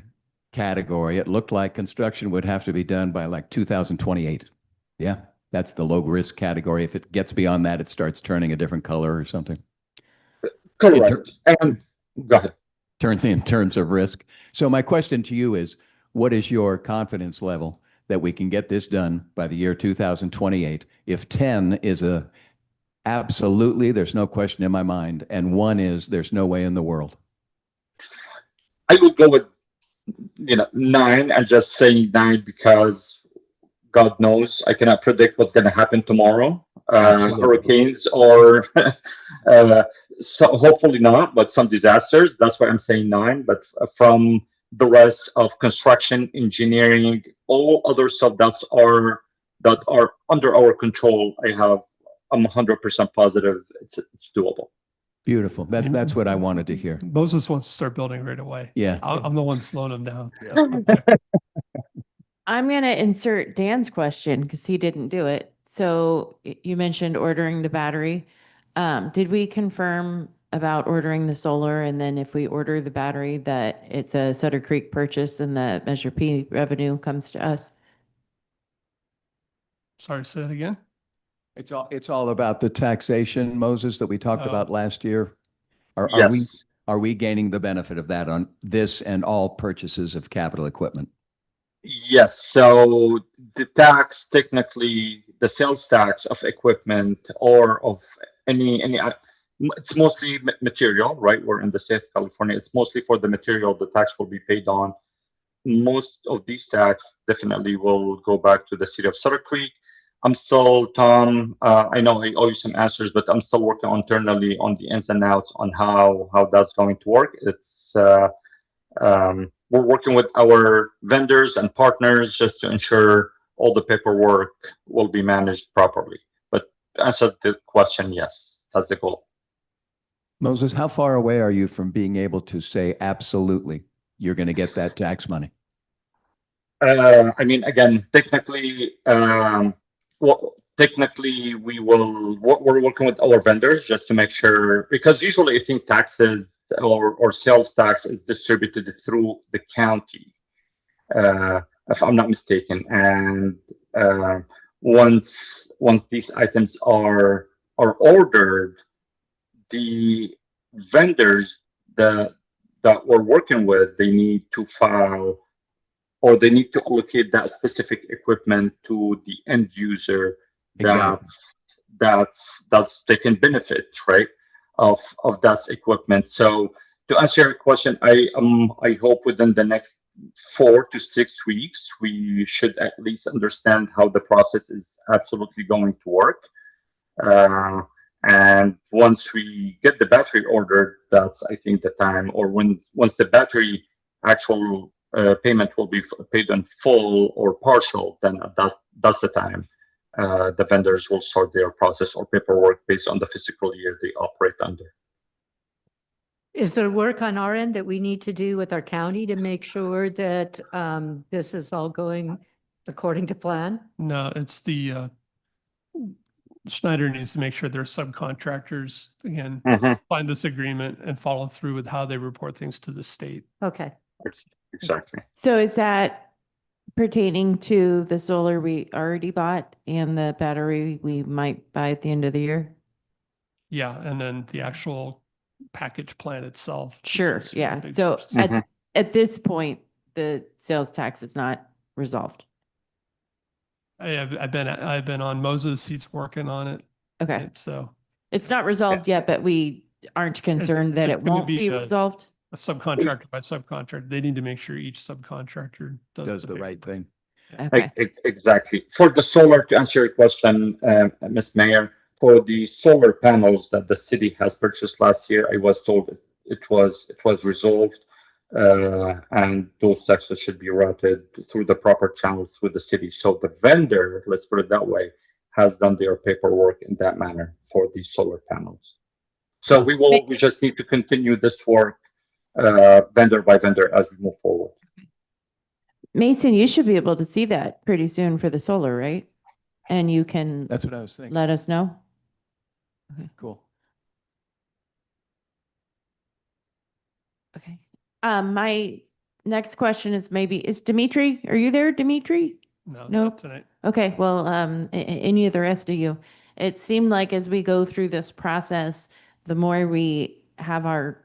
category, it looked like construction would have to be done by like 2028. Yeah, that's the low risk category. If it gets beyond that, it starts turning a different color or something. Correct. And go ahead. In terms of risk. So my question to you is, what is your confidence level that we can get this done by the year 2028? If 10 is absolutely, there's no question in my mind, and 1 is there's no way in the world. I would go with 9 and just say 9 because God knows I cannot predict what's going to happen tomorrow. Hurricanes or so hopefully not, but some disasters. That's why I'm saying 9. But from the rest of construction, engineering, all other stuff that are under our control, I'm 100% positive it's doable. Beautiful. That's what I wanted to hear. Moses wants to start building right away. Yeah. I'm the one slowing him down. I'm going to insert Dan's question because he didn't do it. So you mentioned ordering the battery. Did we confirm about ordering the solar, and then if we order the battery that it's a Sutter Creek purchase and the Measure P revenue comes to us? Sorry, say that again. It's all about the taxation, Moses, that we talked about last year. Yes. Are we gaining the benefit of that on this and all purchases of capital equipment? Yes. So the tax, technically, the sales tax of equipment or of any, it's mostly material, right? We're in the state of California. It's mostly for the material the tax will be paid on. most of these tax definitely will go back to the city of Sutter Creek. I'm still, Tom, I know I owe you some answers, but I'm still working internally on the ins and outs on how that's going to work. It's we're working with our vendors and partners just to ensure all the paperwork will be managed properly. But to answer the question, yes, that's the goal. Moses, how far away are you from being able to say absolutely you're going to get that tax money? I mean, again, technically, technically we're working with our vendors just to make sure, because usually I think taxes or sales tax is distributed through the county, if I'm not mistaken. And once these items are ordered, the vendors that we're working with, they need to file, or they need to allocate that specific equipment to the end user Exactly. that's they can benefit, right, of that equipment. So to answer your question, I hope within the next 4 to 6 weeks we should at least understand how the process is absolutely going to work. And once we get the battery ordered, that's I think the time, or once the battery actual payment will be paid in full or partial, then that's the time the vendors will start their process or paperwork based on the fiscal year they operate under. Is there work on our end that we need to do with our county to make sure that this is all going according to plan? No, it's the Schneider needs to make sure their subcontractors, again, find this agreement and follow through with how they report things to the state. Okay. Exactly. So is that pertaining to the solar we already bought and the battery we might buy at the end of the year? Yeah, and then the actual package plan itself. Sure, is a yeah. big So purchase. at this point, the sales tax is not resolved. I've been on Moses. He's working on it. Okay. So It's not resolved yet, but we aren't concerned that it's it gonna won't be a resolved. subcontractor by subcontractor. They need to make sure each subcontractor Does the right thing. Okay. Exactly. For the solar, to answer your question, Ms. Mayor, for the solar panels that the city has purchased last year, I was told it was resolved, and those taxes should be routed through the proper channels through the city. So the vendor, let's put it that way, has done their paperwork in that manner for the solar panels. So we just need to continue this work vendor by vendor as we move forward. Mason, you should be able to see that pretty soon for the solar, right? And you can That's what I was thinking. let us know. Cool. Okay. My next question is is Dimitri, are you there, Dimitri? No, No? not tonight. Okay, well, any of the rest of you, it seemed like as we go through this process, the more we have our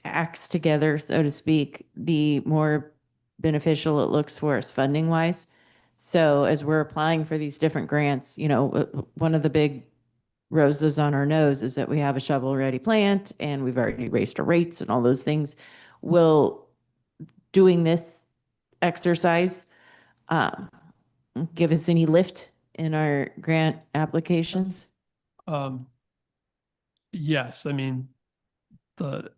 acts together, so to speak, the more beneficial it looks for us funding wise. So as we're applying for these different grants, one of the big roses on our nose is that we have a shovel-ready plant and we've already raised our rates and all those things. Will doing this exercise give us any lift in our grant applications? Yes, I mean, the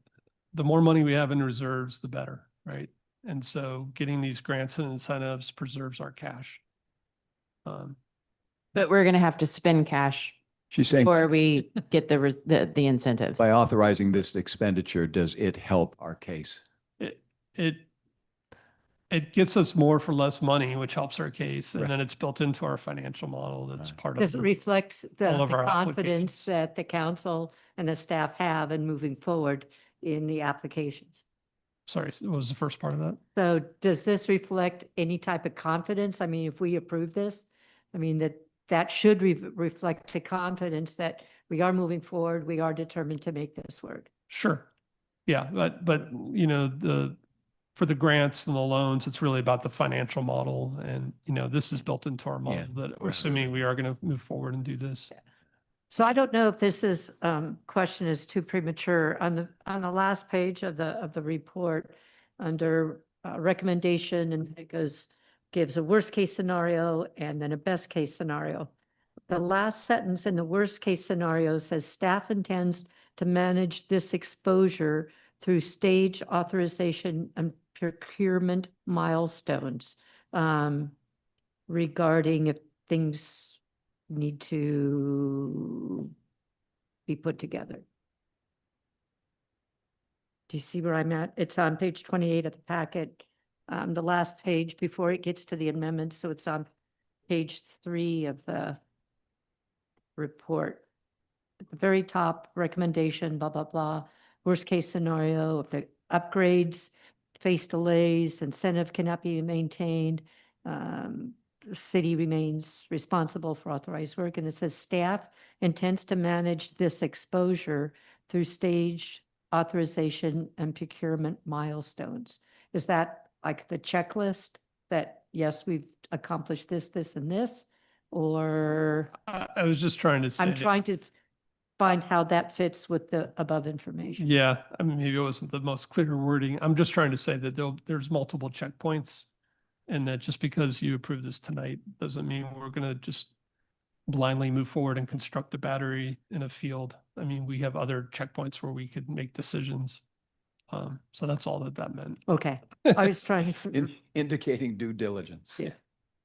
more money we have in reserves, the better, right? And so getting these grants and incentives preserves our cash. But we're going to have to spend cash She's saying before we get the incentives. by authorizing this expenditure, does it help our case? It gets us more for less money, which helps our case. And then it's built into our financial model. That's part of Does it reflect the all of our confidence that the council and the staff have in moving forward in the applications? Sorry, what was the first part of that? So does this reflect any type of confidence? I mean, if we approve this, I mean, that should reflect the confidence that we are moving forward, we are determined to make this work. Sure. Yeah, but for the grants and the loans, it's really about the financial model. And, this is built into our model that we're assuming we are going to move forward and do this. So I don't know if this is, question is too premature. On the last page of the report, under recommendation, and it goes, gives a worst case scenario and then a best case scenario. The last sentence in the worst case scenario says staff intends to manage this exposure through stage authorization and procurement milestones regarding if things need to be put together. Do you see where I'm at? It's on page 28 of the packet, the last page before it gets to the amendments. So it's on page 3 of the report. At the very top, recommendation, blah, blah, blah. Worst case scenario, if the upgrades face delays, incentive cannot be maintained. The city remains responsible for authorized work. And it says staff intends to manage this exposure through staged authorization and procurement milestones. Is that like the checklist that, yes, we've accomplished this, this, and this? Or I was just trying to say. I'm trying to find how that fits with the above information. Yeah, I mean, maybe it wasn't the most clear wording. I'm just trying to say that there's multiple checkpoints. And that just because you approve this tonight doesn't mean we're going to just blindly move forward and construct a battery in a field. I mean, we have other checkpoints where we could make decisions. So that's all that meant. Okay, I was trying to. Indicating due diligence. Yeah.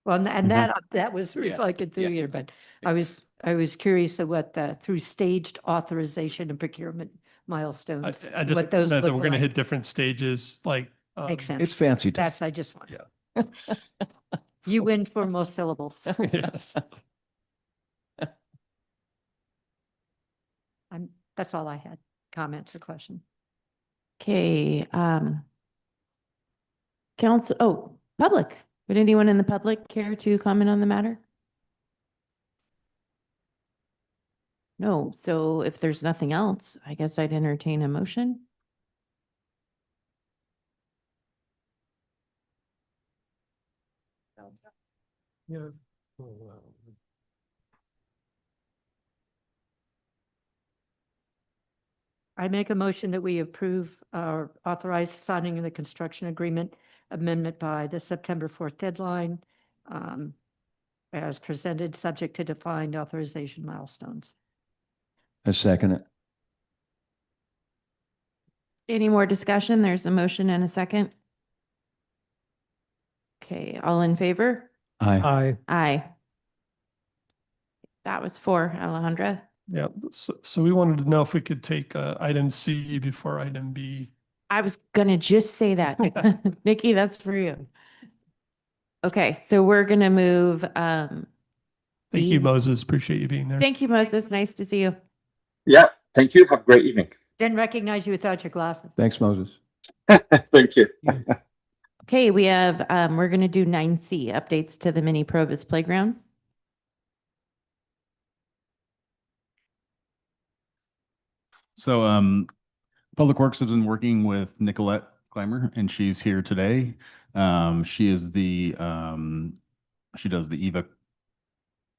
Well, and that was reflected through here, but I was curious of what the through staged authorization and procurement milestones. I just what those know that look we're going to like. hit different stages, like. Makes sense. It's fancy. That's, I just want. You win for most syllables. Yes. That's all I had. Comments or questions? Okay, council, public. Would anyone in the public care to comment on the matter? No, so if there's nothing else, I guess I'd entertain a motion. Yeah. I make a motion that we approve or authorize signing of the construction agreement amendment by the September 4th deadline as presented, subject to defined authorization milestones. I second it. Any more discussion? There's a motion and a second. Okay, all in favor? Aye. Aye. That was 4, Alejandra. Yeah, so we wanted to know if we could take item C before item B. I was gonna just say that. Nikki, that's for you. Okay, so we're gonna move. Thank you, Moses. Appreciate you being there. Thank you, Moses. Nice to see you. Yeah, thank you. Have a great evening. Didn't recognize you without your glasses. Thanks, Moses. Thank you. Okay, we have, we're gonna do 9C, updates to the mini Provis playground. So Public Works has been working with Nicolette Clymer, and she's here today. She is the she does the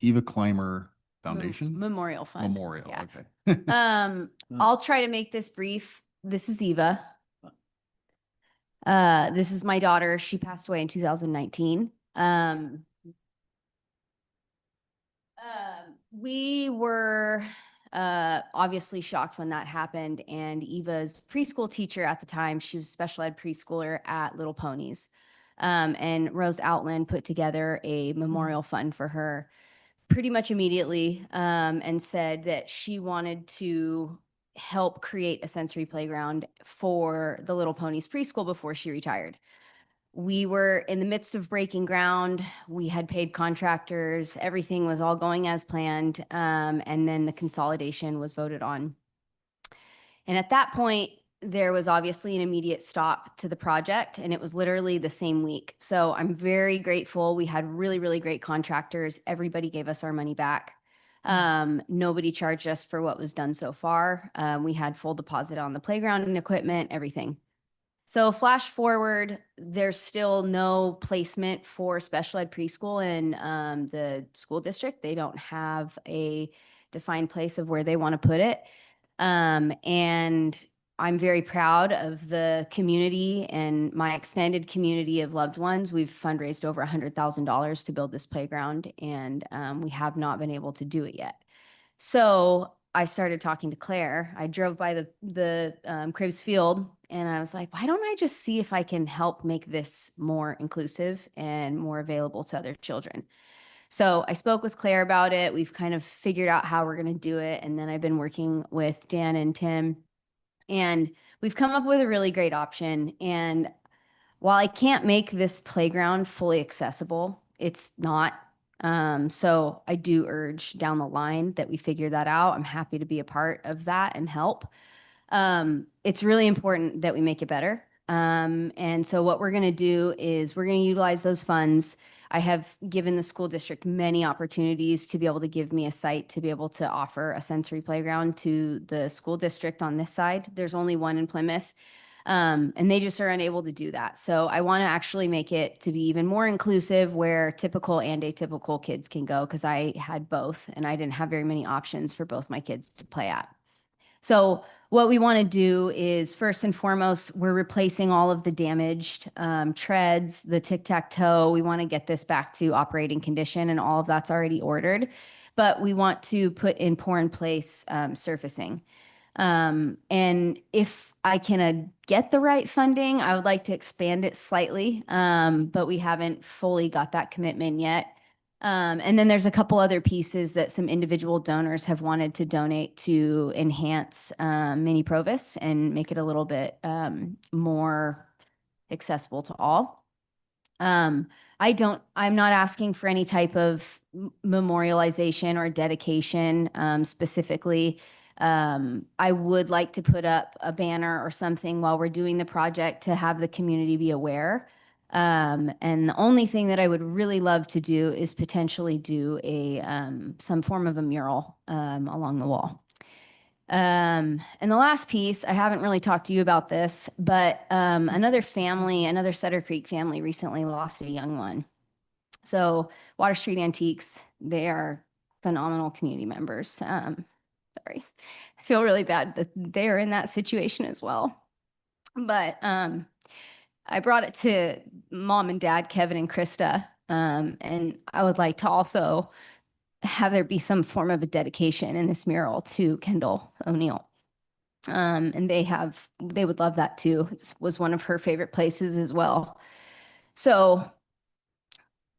Eva Clymer Foundation Memorial Fund. Memorial. Yeah. Okay. I'll try to make this brief. This is Eva. This is my daughter. She passed away in 2019. We were obviously shocked when that happened. And Eva's preschool teacher at the time, she was a special ed preschooler at Little Ponies. And Rose Outland put together a memorial fund for her pretty much immediately, and said that she wanted to help create a sensory playground for the Little Ponies preschool before she retired. We were in the midst of breaking ground. We had paid contractors. Everything was all going as planned. And then the consolidation was voted on. And at that point, there was obviously an immediate stop to the project, and it was literally the same week. So I'm very grateful. We had really, really great contractors. Everybody gave us our money back. Nobody charged us for what was done so far. We had full deposit on the playground and equipment, everything. So flash forward, there's still no placement for special ed preschool in the school district. They don't have a defined place of where they want to put it. And I'm very proud of the community and my extended community of loved ones. We've fundraised over $100,000 to build this playground, and we have not been able to do it yet. So I started talking to Claire. I drove by the Cribs Field, and I was like, why don't I just see if I can help make this more inclusive and more available to other children? So I spoke with Claire about it. We've kind of figured out how we're going to do it. And then I've been working with Dan and Tim, and we've come up with a really great option. And while I can't make this playground fully accessible, it's not. So I do urge down the line that we figure that out. I'm happy to be a part of that and help. It's really important that we make it better. And so what we're going to do is we're going to utilize those funds. I have given the school district many opportunities to be able to give me a site to be able to offer a sensory playground to the school district on this side. There's only one in Plymouth. And they just are unable to do that. So I want to actually make it to be even more inclusive where typical and atypical kids can go, because I had both and I didn't have very many options for both my kids to play at. So what we want to do is, first and foremost, we're replacing all of the damaged treads, the tic-tac-toe. We want to get this back to operating condition, and all of that's already ordered. But we want to put in pour-in-place surfacing. And if I can get the right funding, I would like to expand it slightly, but we haven't fully got that commitment yet. And then there's a couple other pieces that some individual donors have wanted to donate to enhance Mini Provis and make it a little bit more accessible to all. I'm not asking for any type of memorialization or dedication specifically. I would like to put up a banner or something while we're doing the project to have the community be aware. And the only thing that I would really love to do is potentially do some form of a mural along the wall. And the last piece, I haven't really talked to you about this, but another Sutter Creek family recently lost a young one. So Water Street Antiques, they are phenomenal community members. Sorry, I feel really bad that they're in that situation as well. But I brought it to Mom and Dad, Kevin and Krista, and I would like to also have there be some form of a dedication in this mural to Kendall O'Neill. And they would love that too. It was one of her favorite places as well. So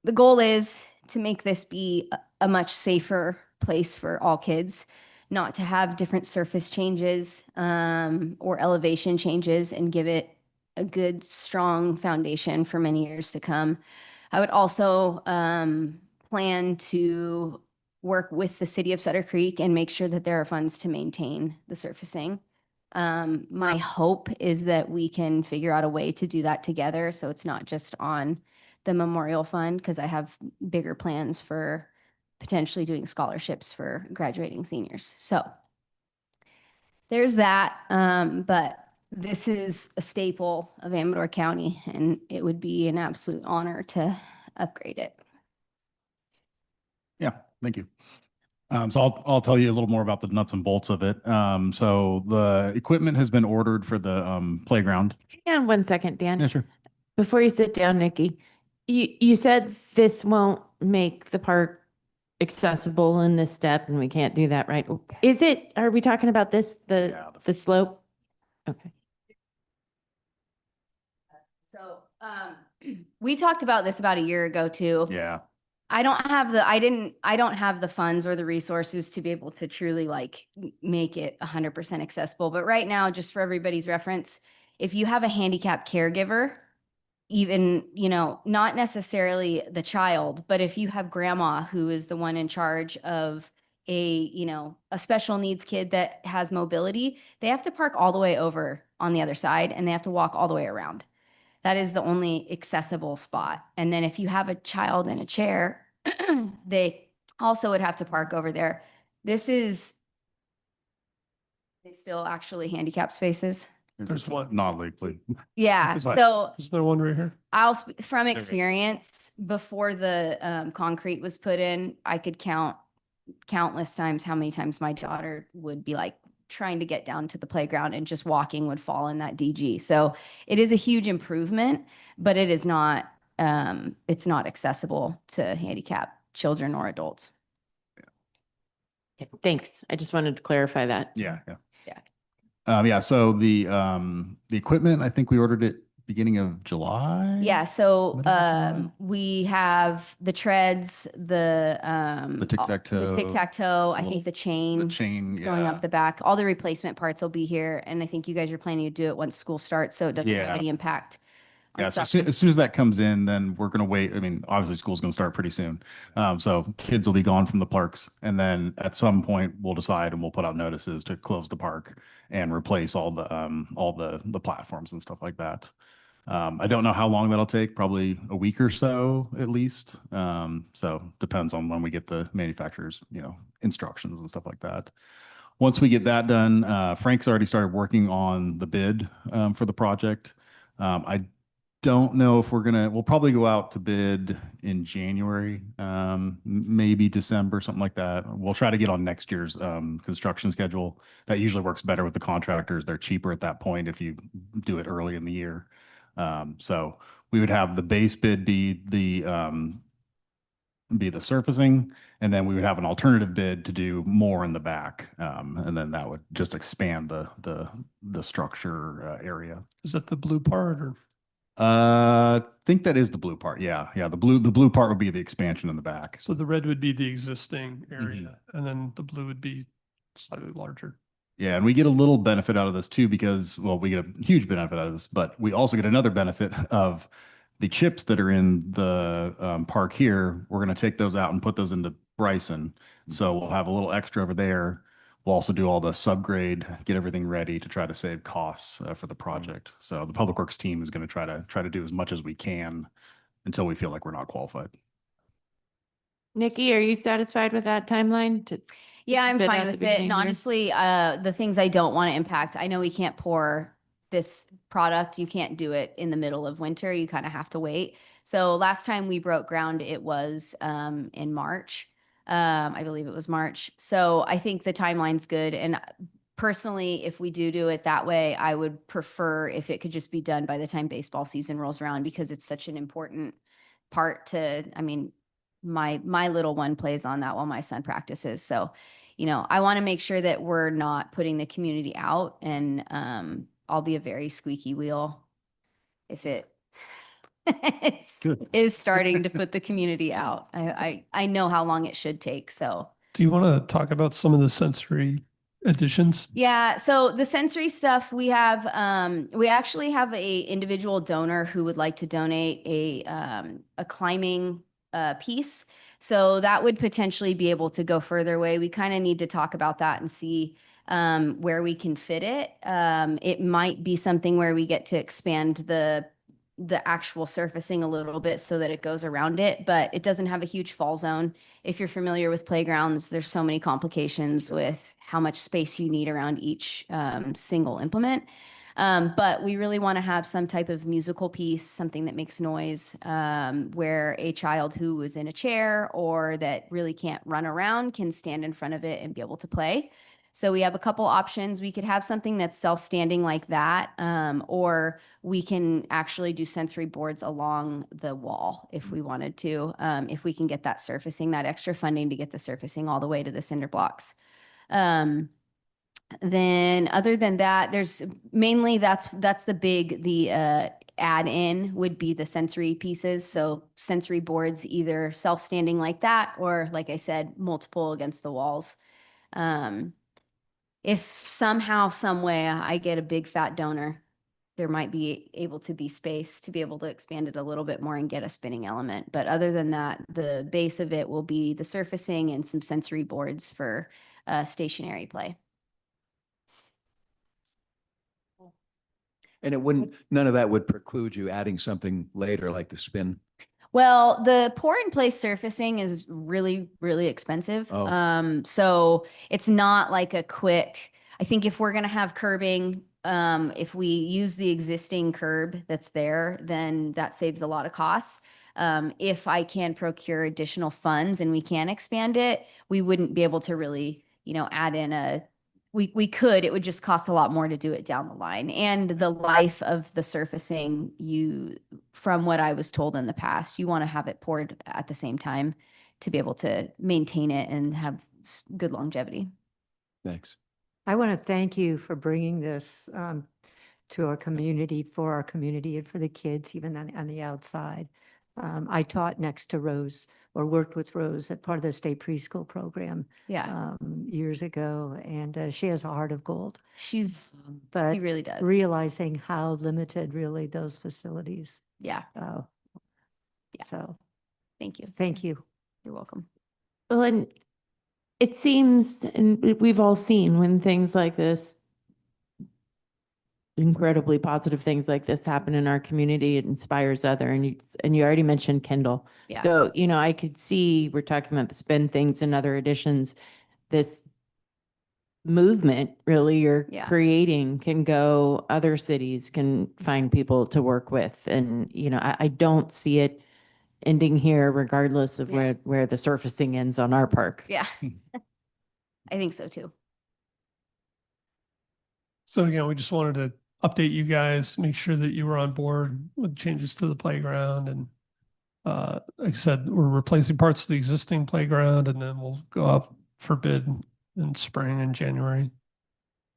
the goal is to make this be a much safer place for all kids, not to have different surface changes or elevation changes, and give it a good, strong foundation for many years to come. I would also plan to work with the city of Sutter Creek and make sure that there are funds to maintain the surfacing. My hope is that we can figure out a way to do that together, so it's not just on the memorial fund, because I have bigger plans for potentially doing scholarships for graduating seniors. So there's that, but this is a staple of Amador County, and it would be an absolute honor to upgrade it. Yeah, thank you. So I'll tell you a little more about the nuts and bolts of it. So the equipment has been ordered for the playground. Hang on 1 second, Dan. Yeah, sure. Before you sit down, Nikki, you said this won't make the park accessible in this step, and we can't do that, right? Are we talking about this, the slope? Okay. So we talked about this about a year ago too. Yeah. I don't have the funds or the resources to be able to truly make it 100% accessible. But right now, just for everybody's reference, if you have a handicapped caregiver, even, not necessarily the child, but if you have grandma who is the one in charge of a special needs kid that has mobility, they have to park all the way over on the other side and they have to walk all the way around. That is the only accessible spot. And then if you have a child in a chair, they also would have to park over there. They still actually handicap spaces. There's one. Not likely. Yeah. Is So there one right here? from experience, before the concrete was put in, I could count countless times how many times my daughter would be like trying to get down to the playground and just walking would fall in that DG. So it is a huge improvement, but it is not, it's not accessible to handicapped children or adults. Okay, thanks. I just wanted to clarify that. Yeah. Yeah. Yeah. So the equipment, I think we ordered it beginning of July. Yeah, so Middle of July? we have the treads, the tic-tac-toe, the tic-tac-toe, I little- think the The chain chain. going Yeah. up the back, all the replacement parts will be here, and I think you guys are planning to do it once school starts, so it doesn't have Yeah. any impact. on Yeah, so stuff. as soon as that comes in, then we're gonna wait. I mean, obviously school's gonna start pretty soon. So kids will be gone from the parks. And then at some point we'll decide and we'll put out notices to close the park and replace all the platforms and stuff like that. I don't know how long that'll take, probably a week or so at least. So depends on when we get the manufacturer's, instructions and stuff like that. Once we get that done, Frank's already started working on the bid for the project. I don't know if we'll probably go out to bid in January, maybe December, something like that. We'll try to get on next year's construction schedule. That usually works better with the contractors. They're cheaper at that point if you do it early in the year. So we would have the base bid be the surfacing, and then we would have an alternative bid to do more in the back. And then that would just expand the structure area. Is that the blue part or? I think that is the blue part. Yeah. The blue part would be the expansion in the back. So the red would be the existing area and then the blue would be slightly larger. Yeah, and we get a little benefit out of this too because, well, we get a huge benefit out of this, but we also get another benefit of the chips that are in the park here. We're going to take those out and put those into Bryson. So we'll have a little extra over there. We'll also do all the subgrade, get everything ready to try to save costs for the project. So the Public Works team is going to try to do as much as we can until we feel like we're not qualified. Nikki, are you satisfied with that timeline? Yeah, I'm bid fine at the with it. beginning And here? honestly, the things I don't want to impact, I know we can't pour this product. You can't do it in the middle of winter. You kind of have to wait. So last time we broke ground, it was in March. I believe it was March. So I think the timeline's good. And personally, if we do it that way, I would prefer if it could just be done by the time baseball season rolls around, because it's such an important part to, I mean, my little one plays on that while my son practices. So, I want to make sure that we're not putting the community out, and I'll be a very squeaky wheel if it is starting to put the community out. I know how long it should take. So Do you want to talk about some of the sensory additions? yeah, so the sensory stuff, we actually have a individual donor who would like to donate a climbing piece. So that would potentially be able to go further away. We kind of need to talk about that and see where we can fit it. It might be something where we get to expand the actual surfacing a little bit so that it goes around it, but it doesn't have a huge fall zone. If you're familiar with playgrounds, there's so many complications with how much space you need around each single implement. But we really want to have some type of musical piece, something that makes noise, where a child who is in a chair or that really can't run around can stand in front of it and be able to play. So we have a couple options. We could have something that's self-standing like that, or we can actually do sensory boards along the wall if we wanted to, if we can get that surfacing, that extra funding to get the surfacing all the way to the cinder blocks. Then other than that, there's mainly that's the add-in would be the sensory pieces. So sensory boards, either self-standing like that, or like I said, multiple against the walls. If somehow, some way I get a big fat donor, there might be able to be space to be able to expand it a little bit more and get a spinning element. But other than that, the base of it will be the surfacing and some sensory boards for stationary play. And none of that would preclude you adding something later like the spin. Well, the pour in place surfacing is really, really expensive. Oh. So it's not like a quick, I think if we're going to have curbing, if we use the existing curb that's there, then that saves a lot of costs. If I can procure additional funds and we can expand it, we wouldn't be able to really, add in we could, it would just cost a lot more to do it down the line. And the life of the surfacing, from what I was told in the past, you want to have it poured at the same time to be able to maintain it and have good longevity. Thanks. I want to thank you for bringing this to our community, for our community and for the kids, even on the outside. I taught next to Rose, or worked with Rose at part of the state preschool program Yeah, years ago, and she has a heart of gold. she But really does. realizing how limited really those facilities. Yeah, So thank you. thank you. You're welcome. Well, and it seems, and we've all seen when things like this, incredibly positive things like this happen in our community, it inspires other. And you already mentioned Kendall. Yeah. So, I could see, we're talking about the spend things and other additions, this movement really you're Yeah. creating can go, other cities can find people to work with. And, I don't see it ending here regardless of Yeah. where the surfacing ends on our park. Yeah. I think so too. So again, we just wanted to update you guys, make sure that you were on board with changes to the playground. And like I said, we're replacing parts of the existing playground, and then we'll go out for bid in spring and January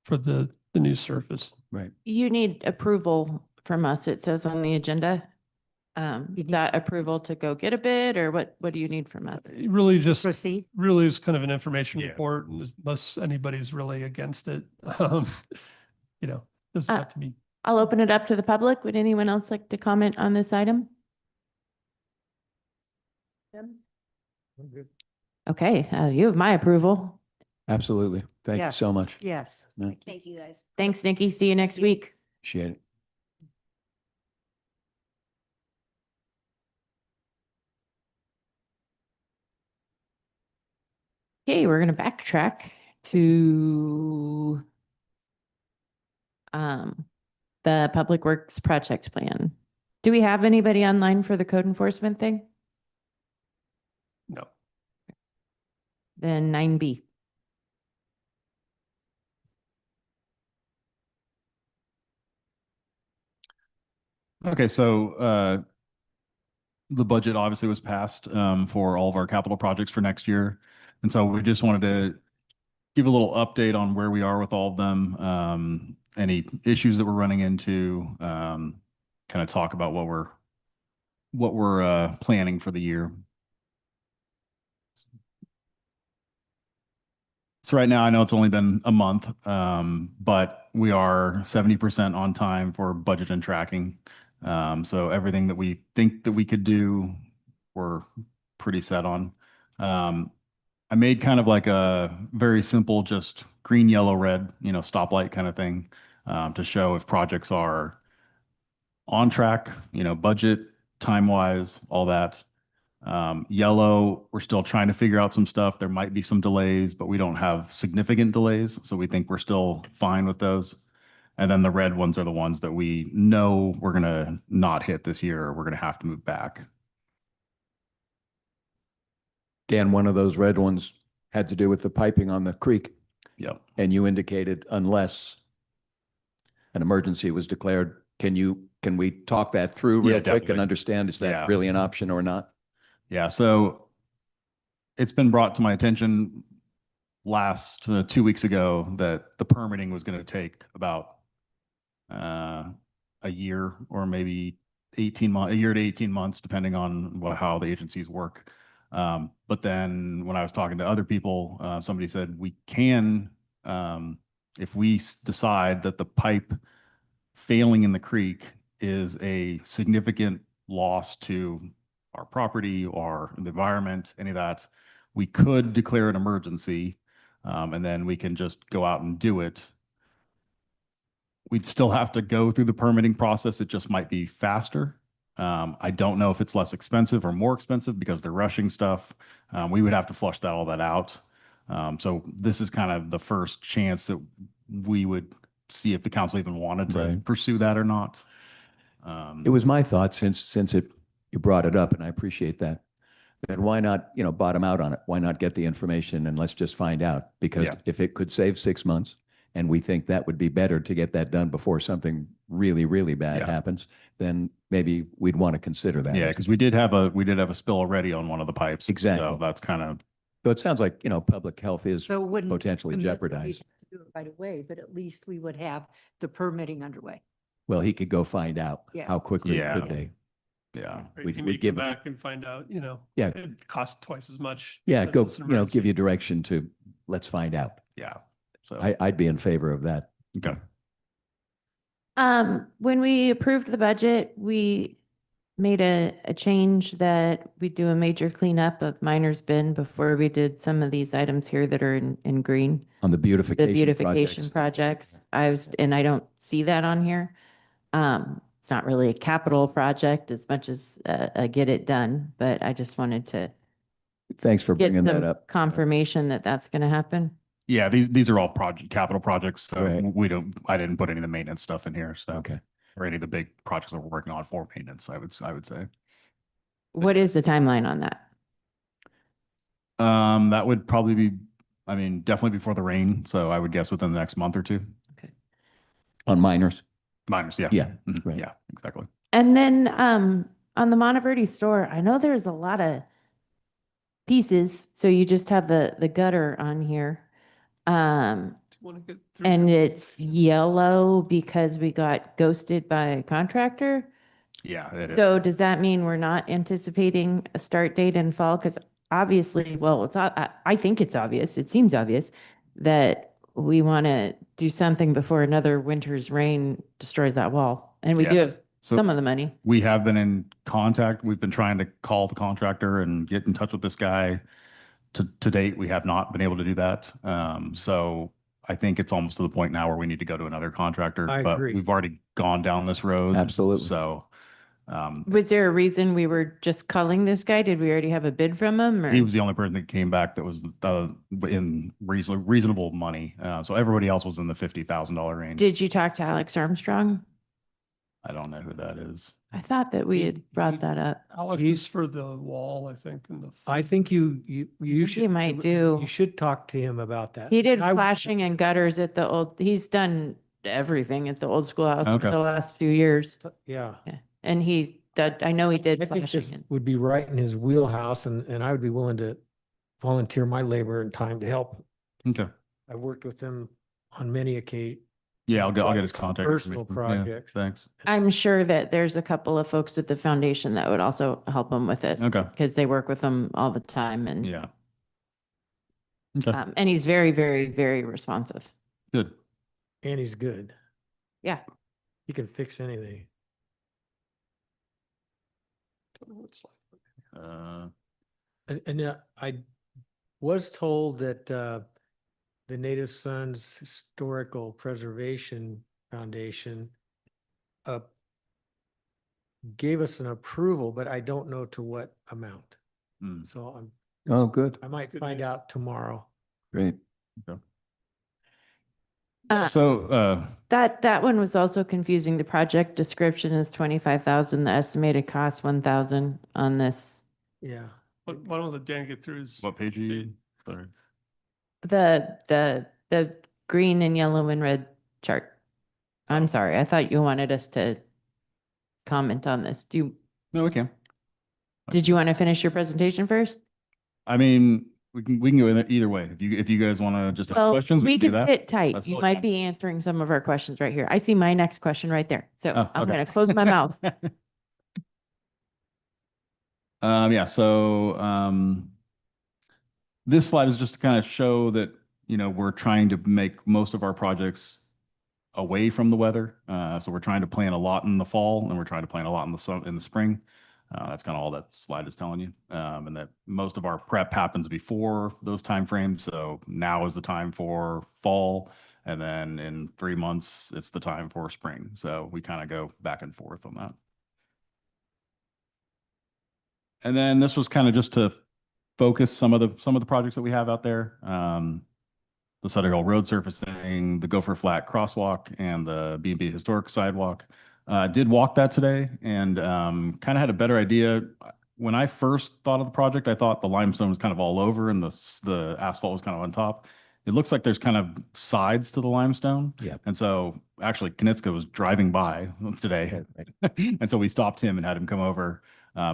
for the new surface. Right. You need approval from us, it says on the agenda. That approval to go get a bid, or what do you need from us? It really just Proceed. really is kind of an information Yeah. report, unless anybody's really against it. Doesn't have to be. I'll open it up to the public. Would anyone else like to comment on this item? Okay, you have my approval. Absolutely. Thank you Yes. so much. Yes. No, Thank you guys. Thanks, Nikki. See you next week. appreciate it. Okay, we're gonna backtrack to the Public Works Project Plan. Do we have anybody online for the code enforcement thing? No. Then 9B. Okay, so the budget obviously was passed for all of our capital projects for next year. And so we just wanted to give a little update on where we are with all of them, any issues that we're running into, kind of talk about what we're planning for the year. So right now, I know it's only been a month, but we are 70% on time for budget and tracking. So everything that we think that we could do, we're pretty set on. I made kind of like a very simple, just green, yellow, red, stoplight kind of thing, to show if projects are on track, budget, time-wise, all that. Yellow, we're still trying to figure out some stuff. There might be some delays, but we don't have significant delays. So we think we're still fine with those. And then the red ones are the ones that we know we're going to not hit this year, or we're going to have to move back. Dan, one of those red ones had to do with the piping on the creek. Yep. And you indicated unless an emergency was declared, can we talk that through real Yeah, quick and definitely. understand, is that Yeah. really an option or not? Yeah, so it's been brought to my attention last 2 weeks ago that the permitting was going to take about a year, or maybe 18 months, a year to 18 months, depending on how the agencies work. But then when I was talking to other people, somebody said we can, if we decide that the pipe failing in the creek is a significant loss to our property or the environment, any of that, we could declare an emergency, and then we can just go out and do it. We'd still have to go through the permitting process. It just might be faster. I don't know if it's less expensive or more expensive because they're rushing stuff. We would have to flush all that out. So this is kind of the first chance that we would see if the council even wanted to Right. pursue that or not. It was my thought, since you brought it up, and I appreciate that, then why not, bottom out on it? Why not get the information and let's just find out? Because Yeah. if it could save 6 months, and we think that would be better to get that done before something really, really bad Yeah. happens, then maybe we'd want to consider that. Yeah, because we did have a spill already on one of the pipes. Exactly. So that's kind of, So it sounds like, public health is So it wouldn't potentially commit that we jeopardized. have to do it right away, but at least we would have the permitting underway. Well, he could go find out Yeah. how quickly it Yeah. could be. yeah. Or We'd- he we'd may come give it- back and find out, Yeah. it costs twice as much. Yeah, because go, it's an give emergency. you direction to, let's find out. Yeah. So, I'd be in favor of that. okay. When we approved the budget, we made a change that we do a major cleanup of Miners Bin before we did some of these items here that are in green. On the The beautification beautification projects. projects. And I don't see that on here. It's not really a capital project as much as a get it done, but I just wanted to Thanks for get bringing that some up. confirmation that that's going to happen. Yeah, these are all capital projects. So Right. I didn't put any of the maintenance stuff in here. So, Okay. or any of the big projects that we're working on for maintenance, I would say. What is the timeline on that? That would probably be, I mean, definitely before the rain. So I would guess within the next month or two. On minors. Miners, yeah. Yeah, Mhm, right. Yeah, exactly. And then on the Monteverdi store, I know there's a lot of pieces. So you just have the gutter on here. Do you want to get through And your it's presentation? yellow because we got ghosted by a contractor. Yeah. It is. So does that mean we're not anticipating a start date in fall? Because obviously, well, I think it's obvious, it seems obvious that we want to do something before another winter's rain destroys that wall. And we Yeah. do have So- some of the money. We have been in contact. We've been trying to call the contractor and get in touch with this guy. To date, we have not been able to do that. So I think it's almost to the point now where we need to go to another contractor. I But agree. we've already gone down this road. Absolutely. So Was there a reason we were just calling this guy? Did we already have a bid from him or? he was the only person that came back that was in reasonable money. So everybody else was in the $50,000 range. Did you talk to Alex Armstrong? I don't know who that is. I thought that we had brought that up. Alex is for the wall, I think, in the. I think you think should. he might do. You should talk to him about that. He did I- flashing and gutters at the he's done everything at the old schoolhouse for Okay. the last few years. Yeah. Yeah. And he's done, I know he did I think this flashing. and- would be right in his wheelhouse and I would be willing to volunteer my labor and time to help. Okay. I've worked with him on many occasions. Yeah, I'll get his contact. Personal information. Yeah, project. Thanks. I'm sure that there's a couple of folks at the foundation that would also help him with this. Okay. Because they work with him all the time and, Yeah. Okay. and he's very, very, very responsive. Good. And he's good. Yeah. He can fix anything. Don't know what slide. And I was told that the Native Sons Historical Preservation Foundation gave us an approval, but I don't know to what amount. Mm. So Oh, good. I might find out tomorrow. Great. So, That one was also confusing. The project description is 25,000, the estimated cost 1,000 on this. Yeah. Why don't let Dan get through his? what page are you? Sorry. The green and yellow and red chart. I'm sorry, I thought you wanted us to comment on this. No, we can. Did you want to finish your presentation first? I mean, we can go either way. If you guys want to just have Well, questions, we we can do could that. sit tight. That's You totally might be answering some of our questions right here. I see my next question right there. So Oh, I'm okay. going to close my mouth. Yeah, so this slide is just to kind of show that, we're trying to make most of our projects away from the weather. So we're trying to plan a lot in the fall and we're trying to plan a lot in the spring. That's kind of all that slide is telling you. And that most of our prep happens before those timeframes. So now is the time for fall. And then in 3 months, it's the time for spring. So we kind of go back and forth on that. And then this was kind of just to focus some of the projects that we have out there. The Sutter Hill Road surfacing, the Gopher Flat crosswalk, and the B&B Historic sidewalk. Did walk that today and kind of had a better idea. When I first thought of the project, I thought the limestone was kind of all over and the asphalt was kind of on top. it looks like there's kind of sides to the limestone. Yeah. And so actually Knitska was driving by today. And so we stopped him and had him come over.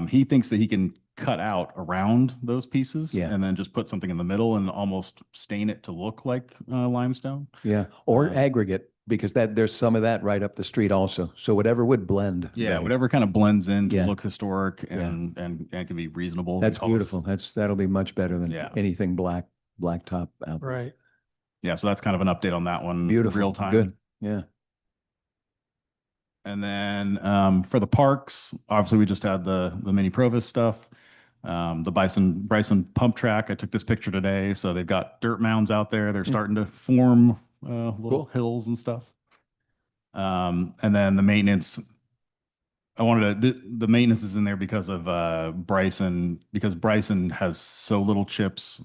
He thinks that he can cut out around those pieces Yeah. and then just put something in the middle and almost stain it to look like limestone. Yeah, or Uh, aggregate, because there's some of that right up the street also. So whatever would blend. Yeah, better. whatever kind of blends in to Yeah. look historic Yeah. and can be reasonable. That's because- beautiful. That'll be much better than Yeah. anything blacktop out there. Right. Yeah, so that's kind of an update on that one. Beautiful. Real time. Good. Yeah. And then for the parks, obviously we just had the mini Provis stuff. The Bryson pump track, I took this picture today. So they've got dirt mounds out there. They're starting to form little Cool. hills and stuff. And then the maintenance, the maintenance is in there because of Bryson, because Bryson has so little chips.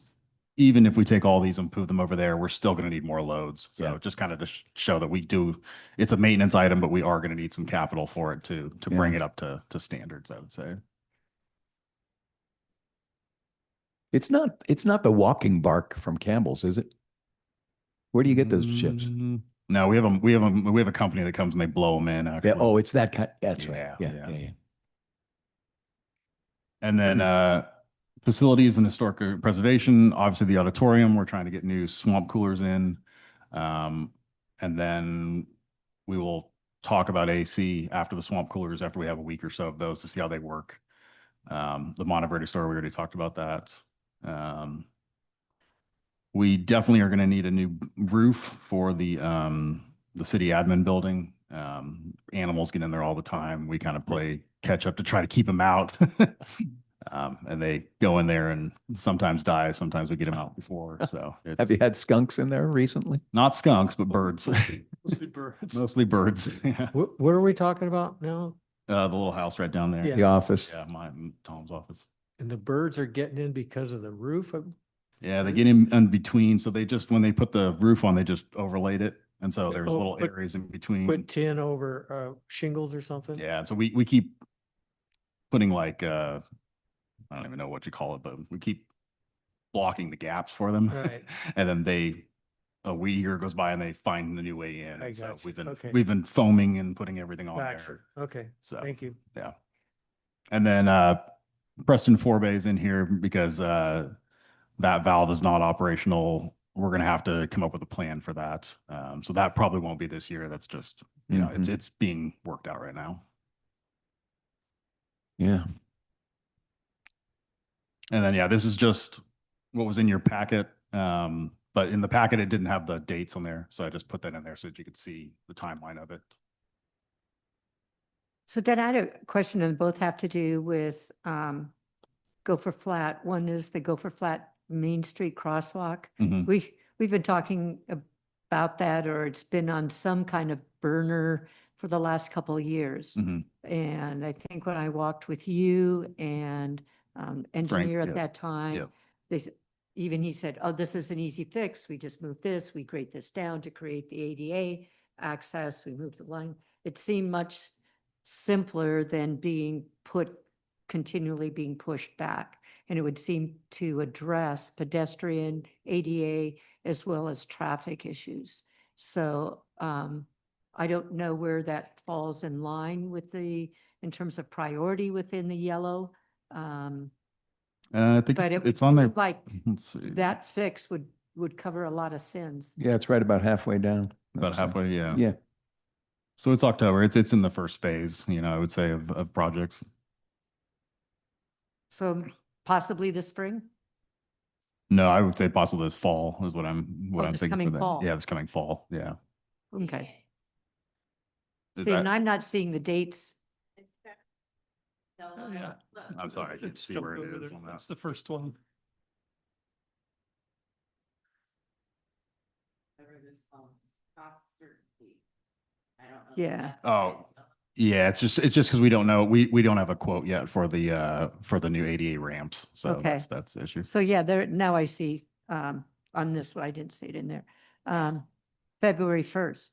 Even if we take all these and move them over there, we're still going to need more loads. So Yeah. just kind of to show that it's a maintenance item, but we are going to need some capital for it to bring Yeah. it up to standards, I would say. It's not the walking bark from Campbell's, is it? Where do you get those chips? No, we have a company that comes and they blow them in. Actually. Yeah, oh, it's that kind. That's right. Yeah, Yeah, yeah. yeah, yeah. And then facilities and historic preservation, obviously the auditorium, we're trying to get new swamp coolers in. And then we will talk about AC after the swamp coolers, after we have a week or so of those to see how they work. The Monteverde store, we already talked about that. We definitely are going to need a new roof for the city admin building. Animals get in there all the time. We kind of play catch up to try to keep them out. And they go in there and sometimes die. Sometimes we get them out before. So Have you had skunks in there recently? not skunks, but birds. Mostly birds. Mostly birds. Yeah. What are we talking about now? The little house right down there. Yeah. The office. Yeah, Tom's office. And the birds are getting in because of the roof? Yeah, they get in between. So they just, when they put the roof on, they just overlaid it. And so there's Oh, little put- areas in between. Put tin over shingles or something? Yeah, so we keep putting like, I don't even know what you call it, but we keep blocking the gaps for them. Right. And then a year goes by and they find the new way in. I And so got you. Okay. we've been foaming and putting everything on Gotcha. there. Okay, So, thank you. yeah. And then Preston Forbay is in here because that valve is not operational. We're going to have to come up with a plan for that. So that probably won't be this year. That's just, Mhm. it's being worked out right now. Yeah. And then, yeah, this is just what was in your packet. But in the packet, it didn't have the dates on there. So I just put that in there so that you could see the timeline of it. So Dan, I had a question, and both have to do with Gopher Flat. One is the Gopher Flat Main Street crosswalk. Mhm. We've been talking about that, or it's been on some kind of burner for the last couple of years. Mhm. And I think when I walked with you and engineer at yeah. that time, Yeah. even he said, oh, this is an easy fix. We just move this, we grate this down to create the ADA access, we move the line. It seemed much simpler than continually being pushed back. And it would seem to address pedestrian, ADA, as well as traffic issues. So I don't know where that falls in line with in terms of priority within the yellow. I think But it it's would on there. seem like Let's see. that fix would cover a lot of sins. Yeah, it's right about halfway down. About halfway, yeah. Yeah. So it's October. It's in the first phase, I would say of projects. So possibly this spring? No, I would say possibly this fall is what I'm this thinking coming for that. fall. Yeah, this coming fall. Yeah. Okay. Is See, and that- I'm not seeing the dates. Oh, yeah. I'm sorry, I can't It's see jumped where it over is there. on That's that. the first one. Yeah. Oh, yeah, it's just because we don't know. We don't have a quote yet for the new ADA ramps. So Okay. that's the issue. So yeah, now I see on this one, I didn't see it in there. February 1st.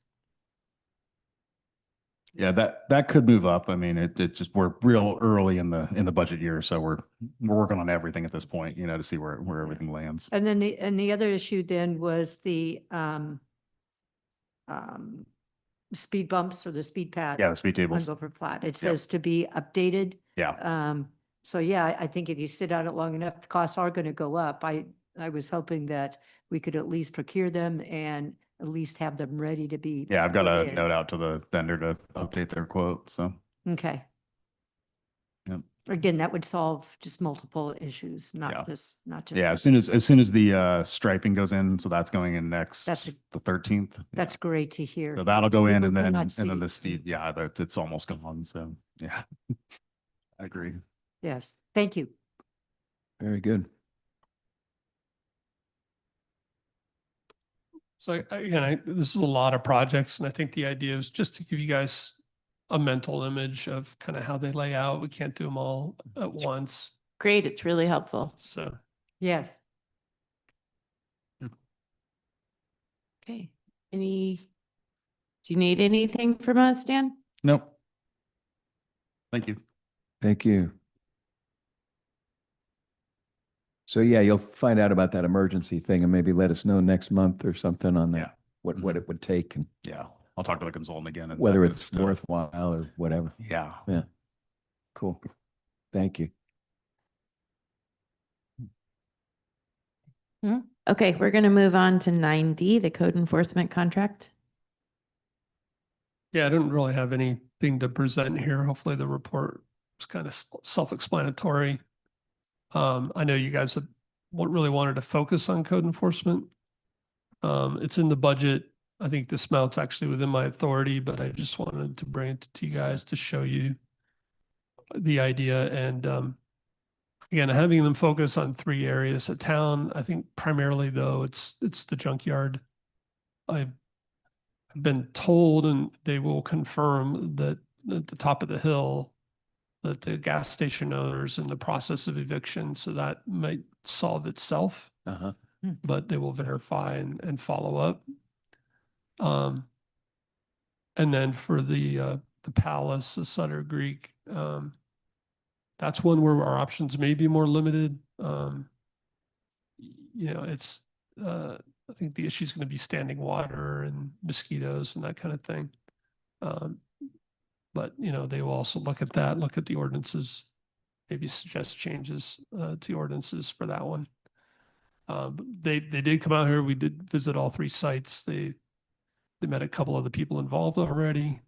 Yeah, that could move up. I mean, it just, we're real early in the budget year, so we're working on everything at this point, to see where everything lands. And then the other issue then was the speed bumps or the speed pad. Yeah, the speed On tables. Gopher Flat. It says to be updated. Yeah. So yeah, I think if you sit on it long enough, the costs are going to go up. I was hoping that we could at least procure them and at least have them ready to be. Yeah, I've got put a in. note out to the vendor to update their quote, so. Okay. Yep. Again, that would solve just multiple issues, Yeah. not just. Yeah, as soon as the striping goes in, so that's going in next, That's the 13th. That's great to hear. So that'll go in We and will then, not and then see- the steep, yeah, it's almost gone, so, yeah. I agree. Yes, thank you. Very good. So again, this is a lot of projects, and I think the idea is just to give you guys a mental image of kind of how they lay out. We can't do them all at once. Great, it's really helpful. So Yes. Okay, do you need anything from us, Dan? Nope. Thank you. Thank you. So yeah, you'll find out about that emergency thing and maybe let us know next month or something on Yeah. that, what it would take and Yeah, I'll talk to the consultant again. and whether that it's goes to- worthwhile or whatever. Yeah. Yeah. Cool. Thank you. Okay, we're gonna move on to 9D, the code enforcement contract. yeah, I don't really have anything to present here. Hopefully the report is kind of self-explanatory. I know you guys have really wanted to focus on code enforcement. It's in the budget. I think this amount's actually within my authority, but I just wanted to bring it to you guys to show you the idea. And again, having them focus on 3 areas of town, I think primarily though, it's the junkyard. I've been told, and they will confirm, that at the top of the hill, that the gas station owners in the process of eviction, so that might solve itself, Uh-huh. but they will verify and follow up. And then for the Palace, the Sutter Creek, that's one where our options may be more limited. It's I think the issue is going to be standing water and mosquitoes and that kind of thing. But they will also look at that, look at the ordinances, maybe suggest changes to the ordinances for that one. They did come out here. We did visit all 3 sites. They met a couple of the people involved already.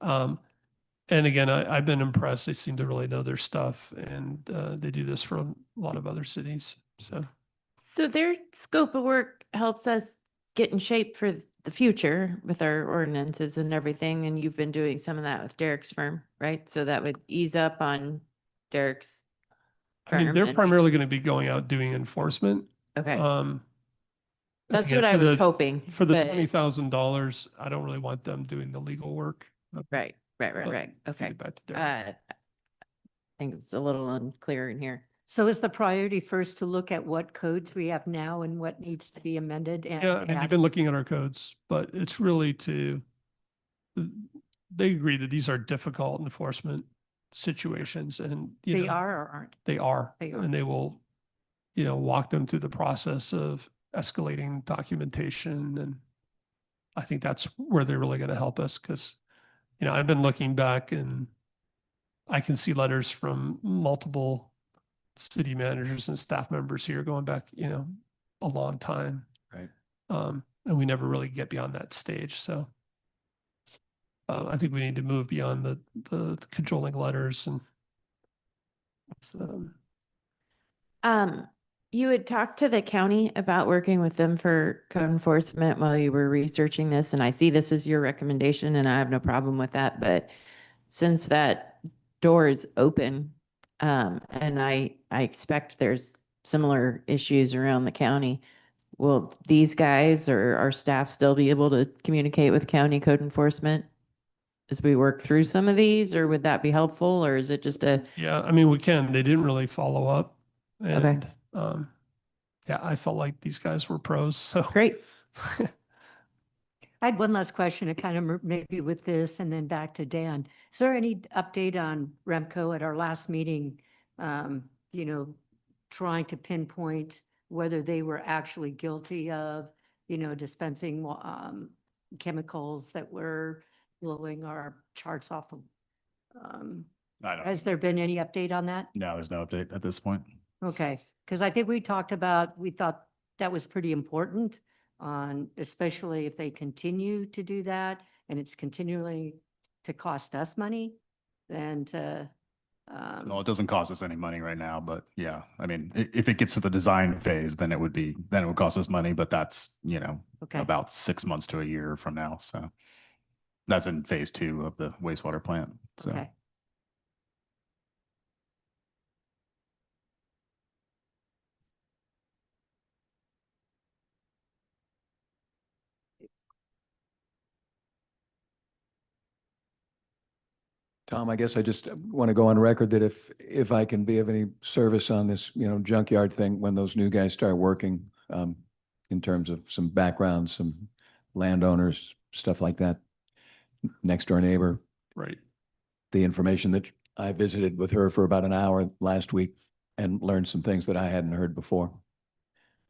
And again, I've been impressed. They seem to really know their stuff, and they do this for a lot of other cities. So their scope of work helps us get in shape for the future with our ordinances and everything. And you've been doing some of that with Derek's firm, right? So that would ease up on Derek's I mean, firm. they're and- primarily going to be going out doing enforcement. Okay, That's that's what I was hoping. For the but- $20,000, I don't really want them doing the legal work. Right, but right. feed Okay. it back to Derek. I think it's a little unclear in here. So is the priority first to look at what codes we have now and what needs to be amended and Yeah, I mean, they've add? been looking at our codes, but it's really they agree that these are difficult enforcement situations, and They are or aren't? They are. They are. And they will, walk them through the process of escalating documentation. And I think that's where they're really going to help us, because, I've been looking back and I can see letters from multiple city managers and staff members here going back, a long time. Right. And we never really get beyond that stage. So I think we need to move beyond the cajoling letters and You had talked to the county about working with them for code enforcement while you were researching this, and I see this as your recommendation, and I have no problem with that, but since that door is open, and I expect there's similar issues around the county, will these guys or our staff still be able to communicate with county code enforcement as we work through some of these, or would that be helpful, or is it just a, yeah, I mean, we can. They didn't really follow up. Okay. And yeah, I felt like these guys were pros. So great? I had one last question, to kind of maybe with this and then back to Dan. Is there any update on Remco at our last meeting? You know, trying to pinpoint whether they were actually guilty of, you know, dispensing chemicals that were blowing our charts off the. I don't, Has there been any update on that? no, there's no update at this point. Okay, because I think we talked about, we thought that was pretty important on, especially if they continue to do that and it's continually to cost us money, then to, Well, it doesn't cost us any money right now, but yeah, I mean, if it gets to the design phase, then it would cost us money, but that's, you know, okay, about 6 months to a year from now. So that's in phase 2 of the wastewater plant. So. okay. Tom, I guess I just want to go on record that if I can be of any service on this, you know, junkyard thing, when those new guys start working, in terms of some background, some landowners, stuff like that, next door neighbor, Right. the information that I visited with her for about an hour last week and learned some things that I hadn't heard before.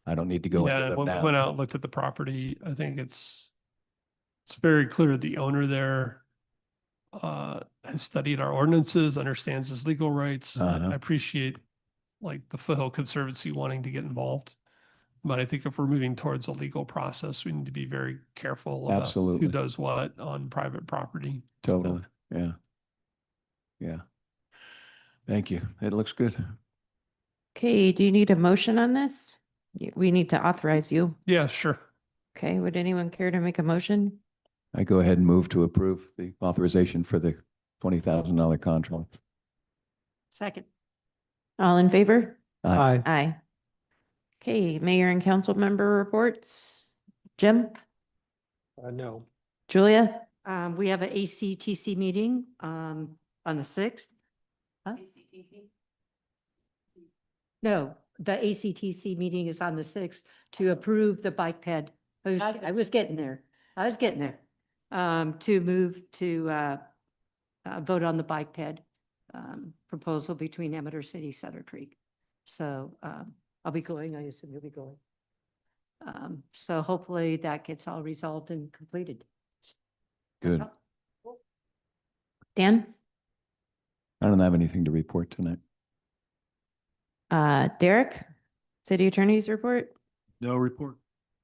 I don't need to go into Yeah, them when we now. went out and looked at the property, I think it's very clear the owner there has studied our ordinances, understands his legal rights. Uh-huh. I appreciate like the Foothill Conservancy wanting to get involved. But I think if we're moving towards a legal process, we need to be very careful about Absolutely. who does what on private property. Totally. Yeah. Yeah. Thank you. It looks good. Okay, do you need a motion on this? We need to authorize you. Yeah, sure. Okay, would anyone care to make a motion? I go ahead and move to approve the authorization for the $20,000 contract. Second. All in favor? Aye. Aye. Okay, mayor and council member reports. Jim? No. Julia? We have an ACTC meeting on the 6th. Huh? No, the ACTC meeting is on the 6th to approve the bike ped. I was getting there. I was getting there. To move to vote on the bike ped proposal between Amador City, Sutter Creek. So I'll be going, I assume you'll be going. So hopefully that gets all resolved and completed. Good. Dan? I don't have anything to report tonight. Derek? City Attorney's report? No report.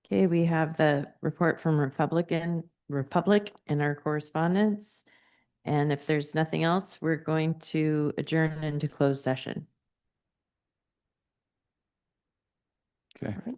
Okay, we have the report from Republic in our correspondence. And if there's nothing else, we're going to adjourn into closed session. Okay. All right.